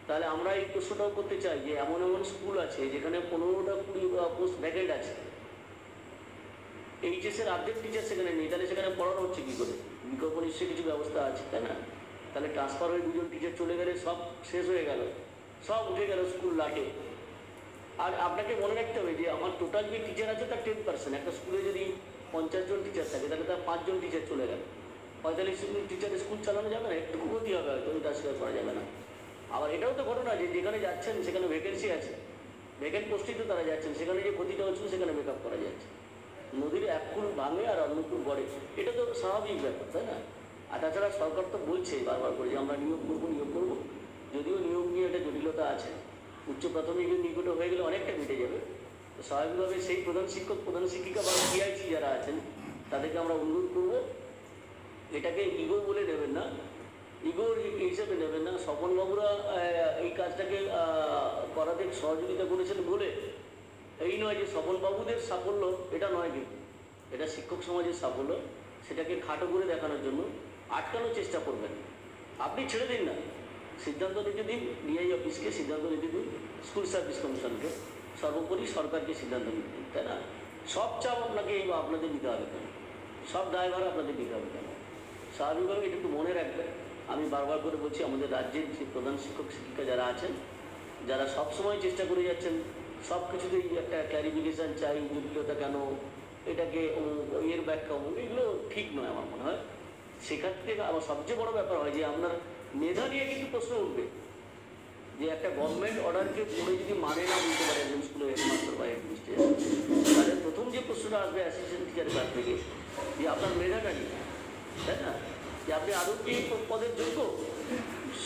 তাহলে আমরা এই প্রশ্নটাও করতে চাই যে এমন এমন স্কুল আছে যেখানে 15টা 20 পোস্ট ভ্যাকেন্ট আছে, এইচএসের অর্ধেক টিচার সেখানে নেই, তাহলে সেখানে পড়ানো হচ্ছে কী করে? বিকল্প নিশ্চয়ই কিছু ব্যবস্থা আছে, তাই না? তাহলে ট্রান্সফার হয়ে 2জন টিচার চলে গেলে সব শেষ হয়ে গেল, সব উঠে গেল স্কুল লাটে। আর আপনাকে মনে রাখতে হবে যে আমার টোটাল যে টিচার আছে তার 10%। একটা স্কুলে যদি 50 জন টিচার থাকে তাহলে তার 5 জন টিচার চলে গেল, 45 জন টিচারের স্কুল চালানো যাবে না, একটু ক্ষতি হবে হয়তো, এটা স্বীকার করা যাবে না। আবার এটাও তো ঘটনা যে যেখানে যাচ্ছেন সেখানে ভ্যাকেন্সি আছে, ভ্যাকেন্ট পোস্টেই তো তারা যাচ্ছেন, সেখানে যে ক্ষতিটা হচ্ছিল সেখানে মেকআপ করা যাচ্ছে, নদীর এক কুল ভাঙে আর অন্য কুল গড়ে, এটা তো স্বাভাবিক ব্যাপার, তাই না? আর তাছাড়া সরকার তো বলছে বারবার করে যে আমরা নিয়োগ করবো, যদিও নিয়োগ নিয়ে একটা জটিলতা আছে। উচ্চ প্রাথমিকের নিকটে হয়ে গেলে অনেকটা মিটে যাবে। তো স্বাভাবিকভাবে সেই প্রধান শিক্ষক, প্রধান শিক্ষিকা বা পিআইসি যারা আছেন তাদেরকে আমরা অনুরোধ করবো, এটাকে ইগো বলে নেবেন না, ইগোর হিসেবে নেবেন না। স্বপনবাবুরা এই কাজটাকে করাতে সহযোগিতা করেছেন বলে এই নয় যে স্বপনবাবুদের সাফল্য, এটা নয়, কিন্তু এটা শিক্ষক সমাজের সাফল্য। সেটাকে খাটো করে দেখানোর জন্য আটকানোর চেষ্টা করবেন। আপনি ছেড়ে দিন না, সিদ্ধান্ত নিতে দিন, ডিআই অফিসকে সিদ্ধান্ত নিতে দিন, স্কুল সার্ভিস কমিশনকে, সর্বোপরি সরকারকে সিদ্ধান্ত নিতে দিন, তাই না? সব চাপ আপনাকে আপনাদের নিতে হবে কেন? সব দায়ভার আপনাদের নিতে হবে কেন? স্বাভাবিকভাবে এটা একটু মনে রাখবেন। আমি বারবার করে বলছি, আমাদের রাজ্যের যে প্রধান শিক্ষক শিক্ষিকা যারা আছেন, যারা সবসময় চেষ্টা করে যাচ্ছেন, সব কিছুতেই একটা ক্ল্যারিফিকেশান চাই, জটিলতা কেন, এটাকে এর ব্যাখ্যা, এগুলো ঠিক নয় আমার মনে হয়। সেখান থেকে আবার সবচেয়ে বড় ব্যাপার হয় যে আপনার মেধা নিয়ে কিন্তু প্রশ্ন উঠবে, যে একটা গভর্নমেন্ট অর্ডারকে পড়ে যদি মানে না বুঝতে পারে একজন স্কুলের হেডমাস্টার বা হেডমিস্ট্রেস, তাহলে প্রথম যে প্রশ্নটা আসবে অ্যাসিস্ট্যান্ট টিচারের কাছ থেকে, যে আপনার মেধাটা নিয়ে, তাই না? যে আপনি আদৌ কি পদের যোগ্য,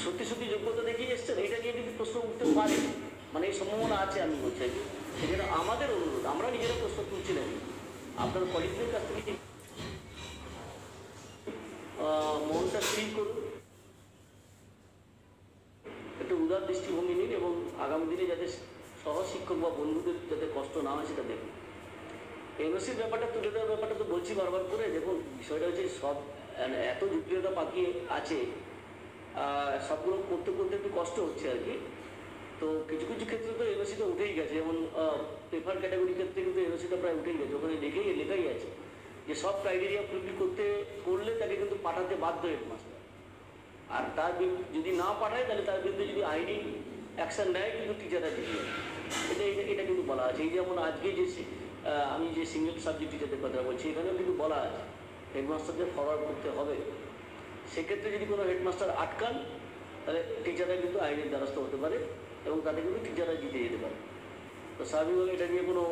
সত্যি সত্যি যোগ্যতা দেখিয়ে এসছেন, এটা নিয়ে কিন্তু প্রশ্ন উঠতে পারে, মানে এই সম্ভাবনা আছে। আমি বলছি সেজন্য আমাদের অনুরোধ, আমরা নিজেরা প্রশ্ন তুলছি না, আপনার কলিগদের কাছ থেকে মনটা স্থির করুন, একটু উদার দৃষ্টিভঙ্গি নিন এবং আগামী দিনে যাতে সহশিক্ষক বা বন্ধুদের যাতে কষ্ট না হয় সেটা দেখুন। এনওসির ব্যাপারটা তুলে দেওয়ার ব্যাপারটা তো বলছি বারবার করে। দেখুন, বিষয়টা হচ্ছে সব এত জটিলতা পাকিয়ে আছে, সবগুলো করতে করতে একটু কষ্ট হচ্ছে আর কি। তো কিছু কিছু ক্ষেত্রে তো এনওসিটা উঠেই গেছে, যেমন পেপার ক্যাটাগরি ক্ষেত্রে কিন্তু এনওসিটা প্রায় উঠেই গেছে। ওখানে লেখাই আছে যে সব ক্রাইটেরিয়া ফুলফিল করলে তাকে কিন্তু পাঠাতে বাধ্য হেডমাস্টার, আর তার যদি না পাঠায় তাহলে তার বিরুদ্ধে যদি আইনি অ্যাকশন নেয় কিন্তু টিচাররা জিতে যাবে। এটা কিন্তু বলা আছে। এই যেমন আজকে যে আমি যে সিঙ্গেল সাবজেক্ট টিচারদের কথা বলছি, এখানেও কিন্তু বলা আছে হেডমাস্টারদের ফরওয়ার্ড করতে হবে। সেক্ষেত্রে যদি কোনো হেডমাস্টার আটকান তাহলে টিচাররা কিন্তু আইনের দ্বারস্থ হতে পারে এবং তাদের কিন্তু টিচাররা জিতে যেতে পারে। তো স্বাভাবিকভাবে এটা নিয়ে কোনো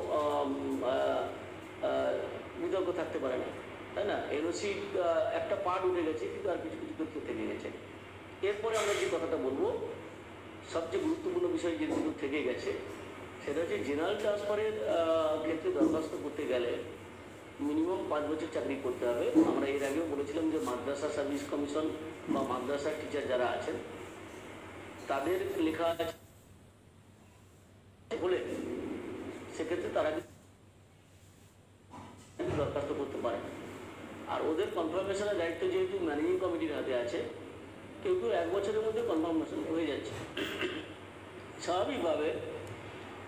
বিতর্ক থাকতে পারে না, তাই না? এনওসি একটা পার্ট উঠে গেছে, কিন্তু আর কিছু কিছু ক্ষেত্রে থেকে গেছে। এরপরে আমরা যে কথাটা বলবো, সবচেয়ে গুরুত্বপূর্ণ বিষয় যেগুলো থেকে গেছে সেটা হচ্ছে জেনারেল ট্রান্সফারের ক্ষেত্রে দরখাস্ত করতে গেলে মিনিমাম 5 বছর চাকরি করতে হবে। আমরা এর আগেও বলেছিলাম যে মাদ্রাসা সার্ভিস কমিশন বা মাদ্রাসার টিচার যারা আছেন তাদের লেখা আছে বলে সেক্ষেত্রে তারা দরখাস্ত করতে পারে। আর ওদের কনফার্মেশনের দায়িত্ব যেহেতু ম্যানেজিং কমিটির হাতে আছে, কেউ 1 বছরের মধ্যে কনফার্মেশন হয়ে যাচ্ছে। স্বাভাবিকভাবে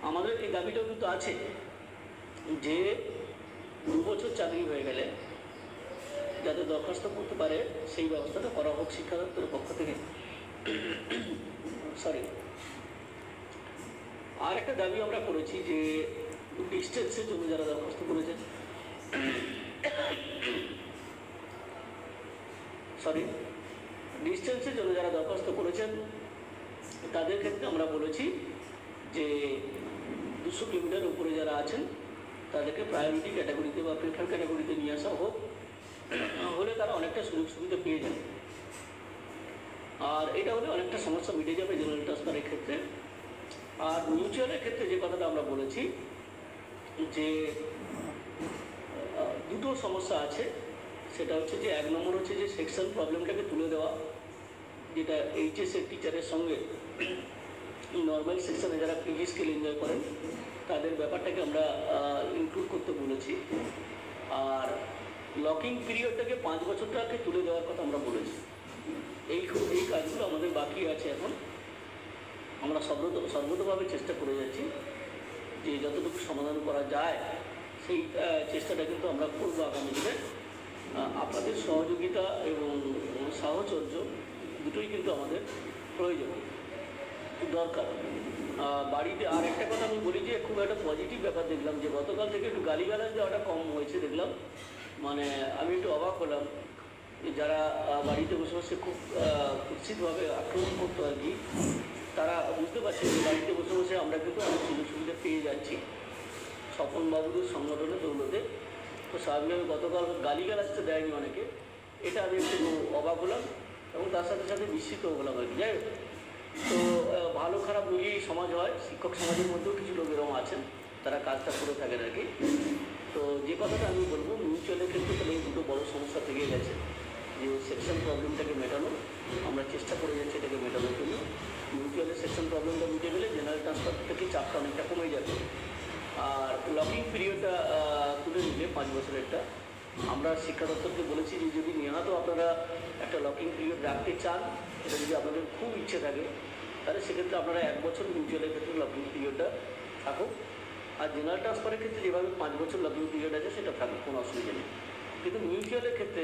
আমাদের এই দাবিটাও কিন্তু আছে যে 2 বছর চাকরি হয়ে গেলে যাতে দরখাস্ত করতে পারে সেই ব্যবস্থাটা করা হোক শিক্ষা দপ্তরের পক্ষ থেকে। সরি, আর একটা দাবি আমরা করেছি যে ডিস্টেন্সের জন্য যারা দরখাস্ত করেছেন, ডিস্টেন্সের জন্য যারা দরখাস্ত করেছেন তাদের ক্ষেত্রে আমরা বলেছি যে 200 কিলোমিটার উপরে যারা আছেন তাদেরকে প্রায়োরিটি ক্যাটাগরিতে বা প্রেফার ক্যাটাগরিতে নিয়ে আসা হোক, হলে তারা অনেকটা সুযোগ সুবিধা পেয়ে যাবে। আর এটা হলে অনেকটা সমস্যা মিটে যাবে জেনারেল ট্রান্সফারের ক্ষেত্রে। আর মিউচুয়ালের ক্ষেত্রে যে কথাটা আমরা বলেছি যে দুটো সমস্যা আছে, সেটা হচ্ছে যে 1 নম্বর হচ্ছে যে সেকশন প্রবলেমটাকে তুলে দেওয়া, যেটা এইচএসের টিচারের সঙ্গে নর্মাল সেকশনে যারা পিজি স্কেল এনজয় করেন তাদের ব্যাপারটাকে আমরা ইনক্লুড করতে বলেছি। আর লকিং পিরিয়ডটাকে 5 বছরটাকে তুলে দেওয়ার কথা আমরা বলেছি। এই কাজগুলো আমাদের বাকি আছে। এখন আমরা সর্বতভাবে চেষ্টা করে যাচ্ছি যে যতটুকু সমাধান করা যায় সেই চেষ্টাটা কিন্তু আমরা করবো আগামী দিনে। আপনাদের সহযোগিতা এবং সাহচর্য দুটোই কিন্তু আমাদের প্রয়োজন, দরকার। বাড়িতে আর একটা কথা আমি বলি যে খুব একটা পজিটিভ ব্যাপার দেখলাম যে গতকাল থেকে একটু গালিগালাজ দেওয়াটা কম হয়েছে দেখলাম। মানে আমি একটু অবাক হলাম, যারা বাড়িতে বসে বসে খুব কুৎসিতভাবে আক্রমণ করতো আর কি, তারা বুঝতে পারছে যে বাড়িতে বসে বসে আমরা কিন্তু অনেক সুযোগ সুবিধা পেয়ে যাচ্ছি স্বপনবাবুদের সংগঠনের দৌলতে। তো স্বাভাবিকভাবে গতকাল গালিগালাজ তো দেয়নি অনেকে, এটা আমি একটু অবাক হলাম এবং তার সাথে সাথে বিস্মিত হলাম আর কি। যাই হোক, তো ভালো খারাপ মিলিয়েই সমাজ হয়, শিক্ষক সমাজের মধ্যেও কিছু লোক এরকম আছেন তারা কাজটা করে থাকেন আর কি। তো যে কথাটা আমি বলবো, মিউচুয়ালের ক্ষেত্রে তাহলে এই দুটো বড় সমস্যা থেকে গেছে, যে সেকশন প্রবলেমটাকে মেটানো, আমরা চেষ্টা করে যাচ্ছি এটাকে মেটানোর জন্য। মিউচুয়ালের সেকশন প্রবলেমটা মিটে গেলে জেনারেল ট্রান্সফার থেকে চাপটা অনেকটা কমে যাবে। আর লকিং পিরিয়ডটা তুলে নিলে 5 বছরেরটা, আমরা শিক্ষা দপ্তরকে বলেছি যে যদি নেহাত আপনারা একটা লকিং পিরিয়ড রাখতে চান, এটা যদি আপনাদের খুব ইচ্ছে থাকে, তাহলে সেক্ষেত্রে আপনারা 1 বছর মিউচুয়ালের ক্ষেত্রে লকিং পিরিয়ডটা থাকুক। আর জেনারেল ট্রান্সফারের ক্ষেত্রে যেভাবে 5 বছর লকিং পিরিয়ড আছে সেটা থাকুক, কোনো অসুবিধা নেই। কিন্তু মিউচুয়ালের ক্ষেত্রে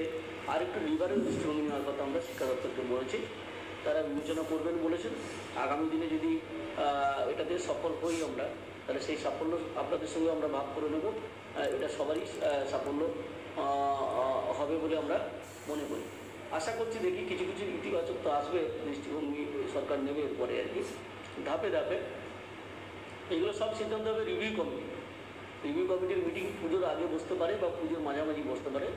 আর একটু লিবারেল দৃষ্টিভঙ্গি নেওয়ার কথা আমরা শিক্ষা দপ্তরকে বলেছি, তারা বিবেচনা করবেন বলেছেন। আগামী দিনে যদি এটাতে সফল হই আমরা, তাহলে সেই সাফল্য আপনাদের সঙ্গে আমরা ভাগ করে নেব। এটা সবারই সাফল্য হবে বলে আমরা মনে করি। আশা করছি দেখি কিছু কিছু ইতিবাচক তো আসবে, দৃষ্টিভঙ্গি সরকার নেবে এরপরে আর কি, ধাপে ধাপে। এগুলো সব সিদ্ধান্ত হবে রিভিউ কমিটি। রিভিউ কমিটির মিটিং পুজোর আগে বসতে পারে বা পুজোর মাঝামাঝি বসতে পারে।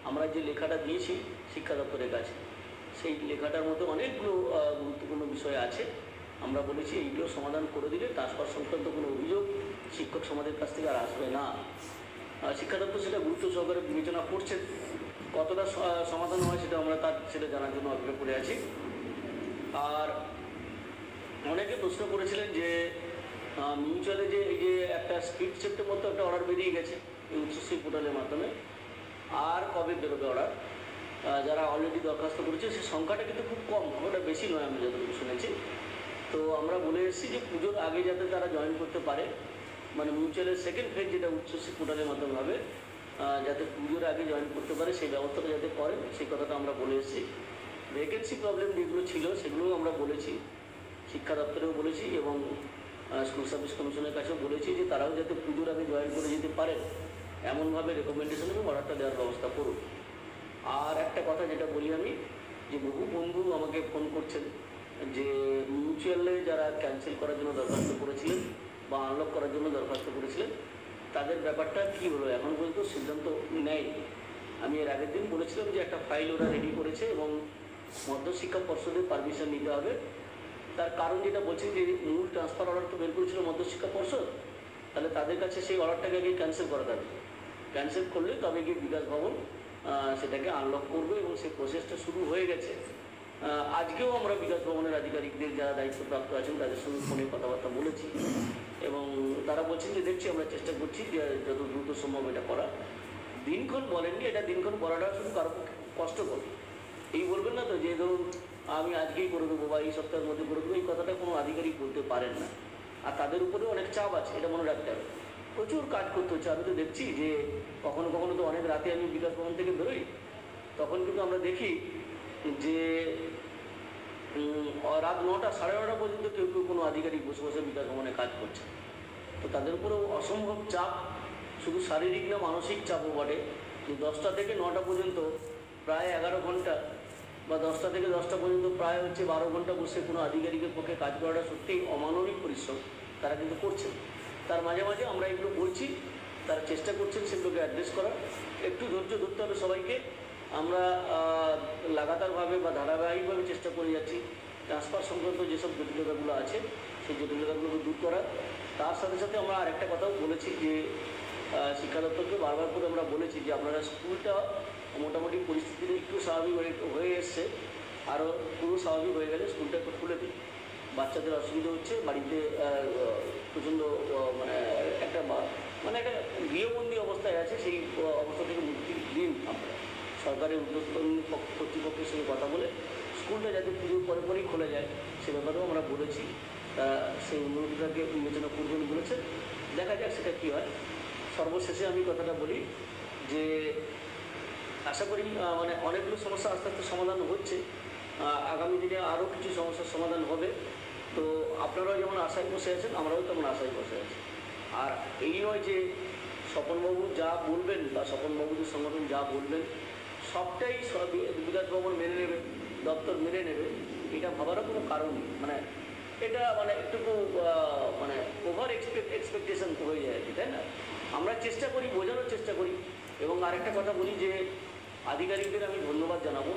আমরা যে লেখাটা দিয়েছি শিক্ষা দপ্তরের কাছে, সেই লেখাটার মধ্যে অনেকগুলো গুরুত্বপূর্ণ বিষয় আছে। আমরা বলেছি এইগুলো সমাধান করে দিলে ট্রান্সফার সংক্রান্ত কোনো অভিযোগ শিক্ষক সমাজের কাছ থেকে আর আসবে না। শিক্ষা দপ্তর সেটা গুরুত্ব সহকারে বিবেচনা করছেন, কতটা সমাধান হয় সেটা জানার জন্য অপেক্ষা করে আছি। আর অনেকে প্রশ্ন করেছিলেন যে মিউচুয়ালে যে এই যে একটা স্পিড শিফটের মতো একটা অর্ডার বেরিয়ে গেছে এই উচ্চশ্রী পোর্টালের মাধ্যমে, আর কবে বেরোবে অর্ডার? যারা অলরেডি দরখাস্ত করেছে সে সংখ্যাটা কিন্তু খুব কম, ওটা বেশি নয় আমি যতটুকু শুনেছি। তো আমরা বলে এসেছি যে পুজোর আগে যাতে তারা জয়েন করতে পারে, মানে মিউচুয়ালের সেকেন্ড ফেজ যেটা উচ্চশ্রী পোর্টালের মাধ্যমে হবে, যাতে পুজোর আগে জয়েন করতে পারে সেই ব্যবস্থাটা যাতে করেন, সেই কথাটা আমরা বলে এসেছি। ভ্যাকেন্সি প্রবলেম যেগুলো ছিল সেগুলোও আমরা বলেছি, শিক্ষা দপ্তরেও বলেছি এবং স্কুল সার্ভিস কমিশনের কাছেও বলেছি যে তারাও যাতে পুজোর আগে জয়েন করে যেতে পারে এমনভাবে রেকমেন্ডেশন এবং অর্ডারটা দেওয়ার ব্যবস্থা করুন। আর একটা কথা যেটা বলি আমি, যে বহু বন্ধু আমাকে ফোন করছেন যে মিউচুয়ালে যারা ক্যান্সেল করার জন্য দরখাস্ত করেছিলেন বা আনলক করার জন্য দরখাস্ত করেছিলেন, তাদের ব্যাপারটা কী হলো, এখন পর্যন্ত সিদ্ধান্ত নেয়নি। আমি এর আগের দিন বলেছিলাম যে একটা ফাইল ওরা রেডি করেছে এবং মধ্যশিক্ষা পর্ষদের পারমিশন নিতে হবে। তার কারণ যেটা বলছি যে মূল ট্রান্সফার অর্ডার তো বের করেছিল মধ্যশিক্ষা পর্ষদ, তাহলে তাদের কাছে সেই অর্ডারটাকে আগে ক্যান্সেল করাতে হবে। ক্যান্সেল করলে তবে গিয়ে বিকাশ ভবন সেটাকে আনলক করবে এবং সেই প্রসেসটা শুরু হয়ে গেছে। আজকেও আমরা বিকাশ ভবনের আধিকারিকদের যারা দায়িত্বপ্রাপ্ত আছেন তাদের সঙ্গে ফোনে কথাবার্তা বলেছি এবং তারা বলছেন যে দেখছি আমরা চেষ্টা করছি যে যত দ্রুত সম্ভব এটা করা। দিনক্ষণ বলেননি, এটা দিনক্ষণ বলাটা শুধু কারো পক্ষে কষ্টকর। এই বলবেন না তো যে ধরুন আমি আজকেই করে দেবো বা এই সপ্তাহের মধ্যে করে দেবো, এই কথাটা কোনো আধিকারিক বলতে পারেন না। আর তাদের উপরেও অনেক চাপ আছে, এটা মনে রাখতে হবে। প্রচুর কাজ করতে হচ্ছে। আমি তো দেখছি যে কখনো কখনো তো অনেক রাতে আমি বিকাশ ভবন থেকে বেরোই, তখন কিন্তু আমরা দেখি যে রাত 9টা 9:30 পর্যন্ত কেউ কেউ কোনো আধিকারিক বসে বসে বিকাশ ভবনে কাজ করছে। তো তাদের উপরেও অসম্ভব চাপ, শুধু শারীরিক না মানসিক চাপও বটে। যে 10টা থেকে 9টা পর্যন্ত প্রায় 11 ঘন্টা বা 10টা থেকে 10টা পর্যন্ত প্রায় 12 ঘন্টা বসে কোনো আধিকারিকের পক্ষে কাজ করাটা সত্যিই অমানবিক পরিশ্রম তারা কিন্তু করছেন। তার মাঝে মাঝে আমরা এগুলো বলছি, তারা চেষ্টা করছেন সেগুলোকে অ্যাড্রেস করার। একটু ধৈর্য ধরতে হবে সবাইকে। আমরা লাগাতারভাবে বা ধারাবাহিকভাবে চেষ্টা করে যাচ্ছি ট্রান্সফার সংক্রান্ত যেসব জটিলতাগুলো আছে সেই জটিলতাগুলোকে দূর করার। তার সাথে সাথে আমরা আরেকটা কথাও বলেছি যে শিক্ষা দপ্তরকে বারবার করে আমরা বলেছি যে আপনারা স্কুলটা মোটামুটি পরিস্থিতিটা একটু স্বাভাবিক হয়ে এসছে, আরও পুরো স্বাভাবিক হয়ে গেলে স্কুলটা একটু খুলে দিন। বাচ্চাদের অসুবিধা হচ্ছে, বাড়িতে প্রচণ্ড একটা গৃহবন্দী অবস্থায় আছে, সেই অবস্থা থেকে মুক্তি দিন। আমরা সরকারের উদ্যোক্তন কর্তৃপক্ষের সঙ্গে কথা বলে স্কুলটা যাতে পুজোর পরে পরেই খোলা যায় সে ব্যাপারেও আমরা বলেছি। সেই অনুরোধটাকে বিবেচনা করবেন বলেছে, দেখা যাক সেটা কী হয়। সর্বশেষে আমি কথাটা বলি যে আশা করি অনেকগুলো সমস্যা আস্তে আস্তে সমাধান হচ্ছে, আগামী দিনে আরও কিছু সমস্যার সমাধান হবে। তো আপনারাও যেমন আশায় বসে আছেন, আমরাও তেমন আশায় বসে আছি। আর এই নয় যে স্বপনবাবু যা বলবেন বা স্বপনবাবুদের সংগঠন যা বলবেন সবটাই বিকাশ ভবন মেনে নেবে, দপ্তর মেনে নেবে, এটা ভাবারও কোনো কারণ নেই। এটা একটুকু ওভার এক্সপেকটেশন হয়ে যায় আর কি, তাই না? আমরা চেষ্টা করি, বোঝানোর চেষ্টা করি এবং আরেকটা কথা বলি যে আধিকারিকদের আমি ধন্যবাদ জানাবো,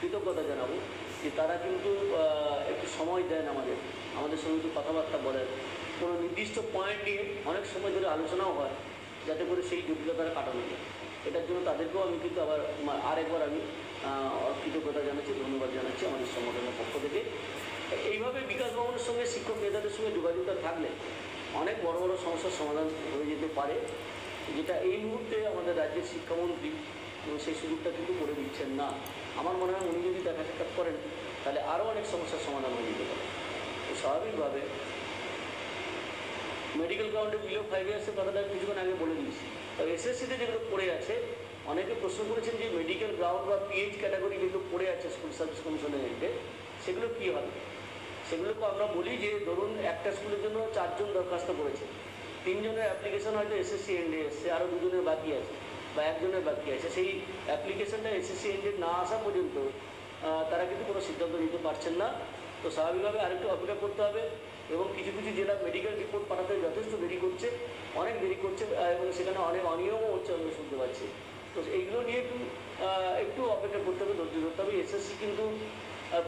কৃতজ্ঞতা জানাবো যে তারা কিন্তু একটু সময় দেন আমাদের সঙ্গে একটু কথাবার্তা বলেন, কোনো নির্দিষ্ট পয়েন্ট নিয়ে অনেক সময় ধরে আলোচনাও হয় যাতে করে সেই জটিলতাটা কাটানো যায়। এটার জন্য তাদেরকেও আমি কিন্তু আরেকবার আমি কৃতজ্ঞতা জানাচ্ছি, ধন্যবাদ জানাচ্ছি আমাদের সংগঠনের পক্ষ থেকে। এইভাবে বিকাশ ভবনের সঙ্গে শিক্ষক নেতাদের সঙ্গে যোগাযোগটা থাকলে অনেক বড় বড় সমস্যার সমাধান হয়ে যেতে পারে, যেটা এই মুহূর্তে আমাদের রাজ্যের শিক্ষামন্ত্রী সেই সুযোগটা কিন্তু করে দিচ্ছেন না। আমার মনে হয় উনি যদি দেখা সাক্ষাৎ করেন তাহলে আরও অনেক সমস্যার সমাধান হয়ে যেতে পারে। তো স্বাভাবিকভাবে মেডিকেল গ্রাউন্ডে বিলো 5 ইয়ার্সের কথাটা আমি কিছুক্ষণ আগে বলে দিয়েছি। তো এসএসসিতে যেগুলো পড়ে আছে, অনেকে প্রশ্ন করেছেন যে মেডিকেল গ্রাউন্ড বা পিএইচ ক্যাটাগরি যেগুলো পড়ে আছে স্কুল সার্ভিস কমিশনের হেডে, সেগুলো কী হবে? সেগুলোকে আমরা বলি যে ধরুন একটা স্কুলের জন্য 4 জন দরখাস্ত করেছে, 3 জনের অ্যাপ্লিকেশন হয়তো এসএসসি এন্ডে এসছে, আরও 2 জনের বাকি আছে বা 1 জনের বাকি আছে। সেই অ্যাপ্লিকেশনটা এসএসসি এন্ডে না আসা পর্যন্ত তারা কিন্তু কোনো সিদ্ধান্ত নিতে পারছেন না। তো স্বাভাবিকভাবে আরেকটু অপেক্ষা করতে হবে এবং কিছু কিছু জেলা মেডিকেল রিপোর্ট পাঠাতে যথেষ্ট দেরি করছে, অনেক দেরি করছে এবং সেখানে অনেক অনিয়মও হচ্ছে আমরা শুনতে পাচ্ছি। তো এইগুলো নিয়ে একটু অপেক্ষা করতে হবে, ধৈর্য ধরতে হবে। এসএসসি কিন্তু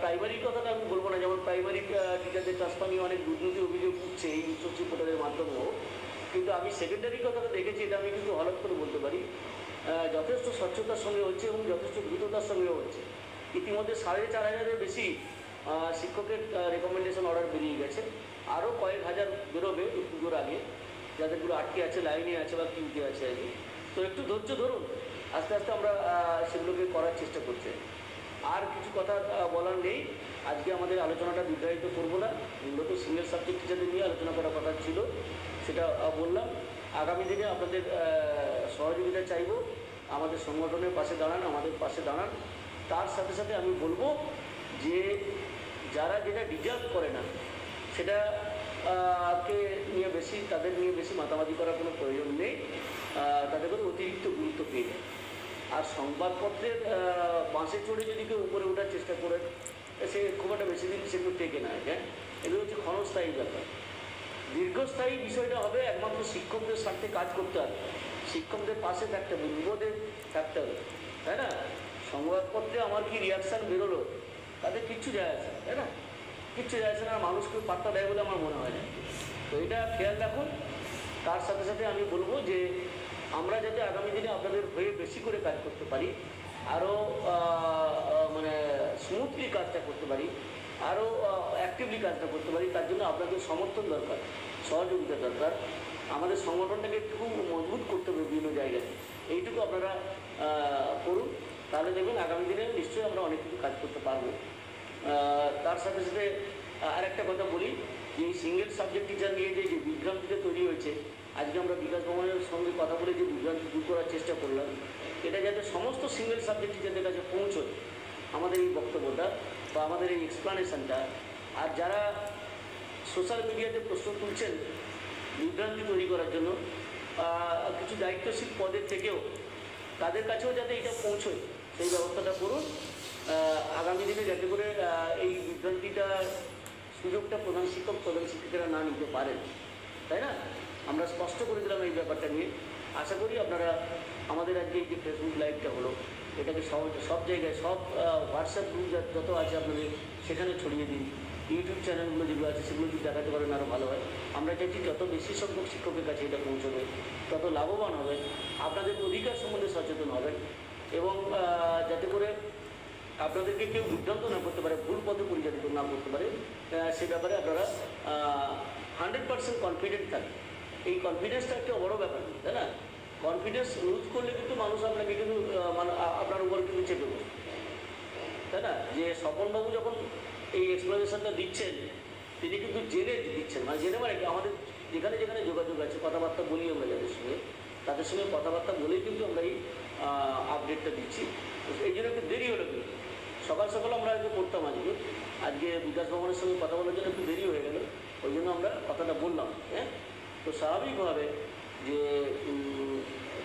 প্রাইমারির কথাটা আমি বলবো না, যেমন প্রাইমারি টিচারদের ট্রান্সফার নিয়ে অনেক দুর্নীতি অভিযোগ উঠছে এই উচ্চশিক্ষা পোর্টালের মাধ্যমেও, কিন্তু আমি সেকেন্ডারির কথাটা দেখেছি, এটা আমি কিন্তু হঠাৎ করে বলতে পারি যথেষ্ট স্বচ্ছতার সঙ্গে হচ্ছে এবং যথেষ্ট দ্রুততার সঙ্গেও হচ্ছে। ইতিমধ্যে 4,500-এর বেশি শিক্ষকের রেকমেন্ডেশন অর্ডার বেরিয়ে গেছে, আরও কয়েক হাজার বেরোবে পুজোর আগে, যাদেরগুলো আটকে আছে, লাইনে আছে বা কিউতে আছে আর কি। তো একটু ধৈর্য ধরুন, আস্তে আস্তে আমরা সেগুলোকে করার চেষ্টা করছি। আর কিছু কথা বলার নেই, আজকে আমাদের আলোচনাটা দীর্ঘায়িত করবো না, মূলত সিঙ্গেল সাবজেক্ট টিচারদের নিয়ে আলোচনা করার কথা ছিল, সেটা বললাম। আগামী দিনে আপনাদের সহযোগিতা চাইব, আমাদের সংগঠনের পাশে দাঁড়ান, আমাদের পাশে দাঁড়ান। তার সাথে সাথে আমি বলবো যে যারা যেটা ডিজার্ভ করে না সেটা তাদের নিয়ে বেশি মাতামাতি করার কোনো প্রয়োজন নেই, তাদের করে অতিরিক্ত গুরুত্ব পেয়ে যায়। আর সংবাদপত্রের বাসে চড়ে যদি কেউ উপরে ওঠার চেষ্টা করে, সে খুব একটা বেশি দিন সেগুলো টেকে না। হ্যাঁ, এগুলো হচ্ছে ক্ষণস্থায়ী ব্যাপার। দীর্ঘস্থায়ী বিষয়টা হবে একমাত্র শিক্ষকদের স্বার্থে কাজ করতে হবে, শিক্ষকদের পাশে থাকতে হবে, বিপদে থাকতে হবে, তাই না? সংবাদপত্রে আমার কি রিয়াকশান বেরোলো তাদের কিচ্ছু যায় আসে, তাই না? কিচ্ছু যায় আসে না, মানুষকে পাত্তা দেয় বলে আমার মনে হয় না। তো এটা খেয়াল রাখুন। তার সাথে সাথে আমি বলবো যে আমরা যাতে আগামী দিনে আপনাদের হয়ে বেশি করে কাজ করতে পারি, আরও মানে স্মুথলি কাজটা করতে পারি, আরও অ্যাক্টিভলি কাজটা করতে পারি, তার জন্য আপনাদের সমর্থন দরকার, সহযোগিতা দরকার। আমাদের সংগঠনটাকে খুব মজবুত করতে হবে বিভিন্ন জায়গায়, এইটুকু আপনারা করুন, তাহলে দেখবেন আগামী দিনে নিশ্চয়ই আমরা অনেক কিছু কাজ করতে পারবো। তার সাথে সাথে আরেকটা কথা বলি যে এই সিঙ্গেল সাবজেক্ট টিচার নিয়ে যে বিভ্রান্তিটা তৈরি হয়েছে, আজকে আমরা বিকাশ ভবনের সঙ্গে কথা বলে যে বিভ্রান্তি দূর করার চেষ্টা করলাম, এটা যাতে সমস্ত সিঙ্গেল সাবজেক্ট টিচারদের কাছে পৌঁছয় আমাদের এই বক্তব্যটা বা আমাদের এই এক্সপ্লানেশনটা। আর যারা সোশ্যাল মিডিয়াতে প্রশ্ন তুলছেন বিভ্রান্তি তৈরি করার জন্য, কিছু দায়িত্বশীল পদের থেকেও তাদের কাছেও যাতে এটা পৌঁছয় সেই ব্যবস্থাটা করুন। আগামী দিনে যাতে করে এই বিভ্রান্তিটা সুযোগটা প্রধান শিক্ষক প্রধান শিক্ষিকারা না নিতে পারেন, তাই না? আমরা স্পষ্ট করে দিলাম এই ব্যাপারটা নিয়ে। আশা করি আপনারা আমাদের আজকে এই যে ফেসবুক লাইভটা হলো, এটাকে সব জায়গায়, সব হোয়াটসঅ্যাপ গ্রুপ যত আছে আপনাদের সেখানে ছড়িয়ে দিন। ইউটিউব চ্যানেলগুলো যেগুলো আছে সেগুলো যদি দেখাতে পারেন আরও ভালো হয়। আমরা চাইছি যত বেশি সংখ্যক শিক্ষকের কাছে এটা পৌঁছবে তত লাভবান হবেন, আপনাদের অধিকার সম্বন্ধে সচেতন হবেন এবং যাতে করে আপনাদেরকে কেউ বিভ্রান্ত না করতে পারে, ভুল পথে পরিচালিত না করতে পারে, সে ব্যাপারে আপনারা 100% কনফিডেন্ট থাকেন। এই কনফিডেন্সটা একটা বড়ো ব্যাপার, তাই না? কনফিডেন্স লুজ করলে কিন্তু মানুষ আপনাকে কিন্তু আপনার উপর কিন্তু চেপে বসে, তাই না? যে স্বপনবাবু যখন এই এক্সপ্লেনেশনটা দিচ্ছেন তিনি কিন্তু জেনে দিচ্ছেন, মানে জেনে মানে আমাদের যেখানে যেখানে যোগাযোগ আছে, কথাবার্তা বলি আমরা যাদের সঙ্গে, তাদের সঙ্গে কথাবার্তা বলেই কিন্তু আমরা এই আপডেটটা দিচ্ছি। এই জন্য একটু দেরি হলো, কিন্তু সকাল সকাল আমরা হয়তো করতাম আজকে বিকাশ ভবনের সঙ্গে কথা বলার জন্য একটু দেরি হয়ে গেল, ওই জন্য আমরা কথাটা বললাম। হ্যাঁ, তো স্বাভাবিকভাবে যে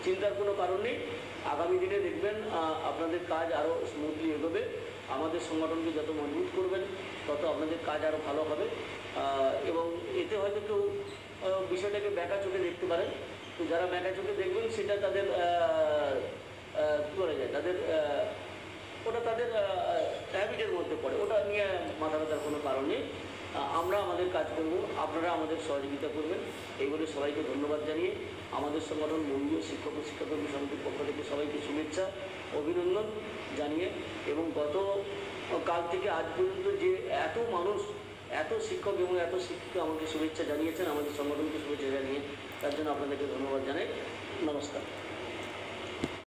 চিন্তার কোনো কারণ নেই, আগামী দিনে দেখবেন আপনাদের কাজ আরও স্মুথলি এগোবে। আমাদের সংগঠনকে যত মজবুত করবেন তত আপনাদের কাজ আরও ভালো হবে এবং এতে হয়তো কেউ বিষয়টাকে ব্যাকা চোখে দেখতে পারেন, তো যারা ব্যাটা চোখে দেখবেন সেটা তাদের কী বলা যায়, তাদের ওটা তাদের হ্যাবিটের মধ্যে পড়ে, ওটা নিয়ে মাথা ব্যথার কোনো কারণ নেই। আমরা আমাদের কাজ করব, আপনারা আমাদের সহযোগিতা করবেন, এই বলে সবাইকে ধন্যবাদ জানিয়ে আমাদের সংগঠন বঙ্গীয় শিক্ষক ও শিক্ষাকর্মী সমিতির পক্ষ থেকে সবাইকে শুভেচ্ছা অভিনন্দন জানিয়ে, এবং গত কাল থেকে আজ পর্যন্ত যে এত মানুষ, এত শিক্ষক এবং এত শিক্ষিকা আমাকে শুভেচ্ছা জানিয়েছেন, আমাদের সংগঠনকে শুভেচ্ছা জানিয়ে, তার জন্য আপনাদেরকে ধন্যবাদ জানাই। নমস্কার।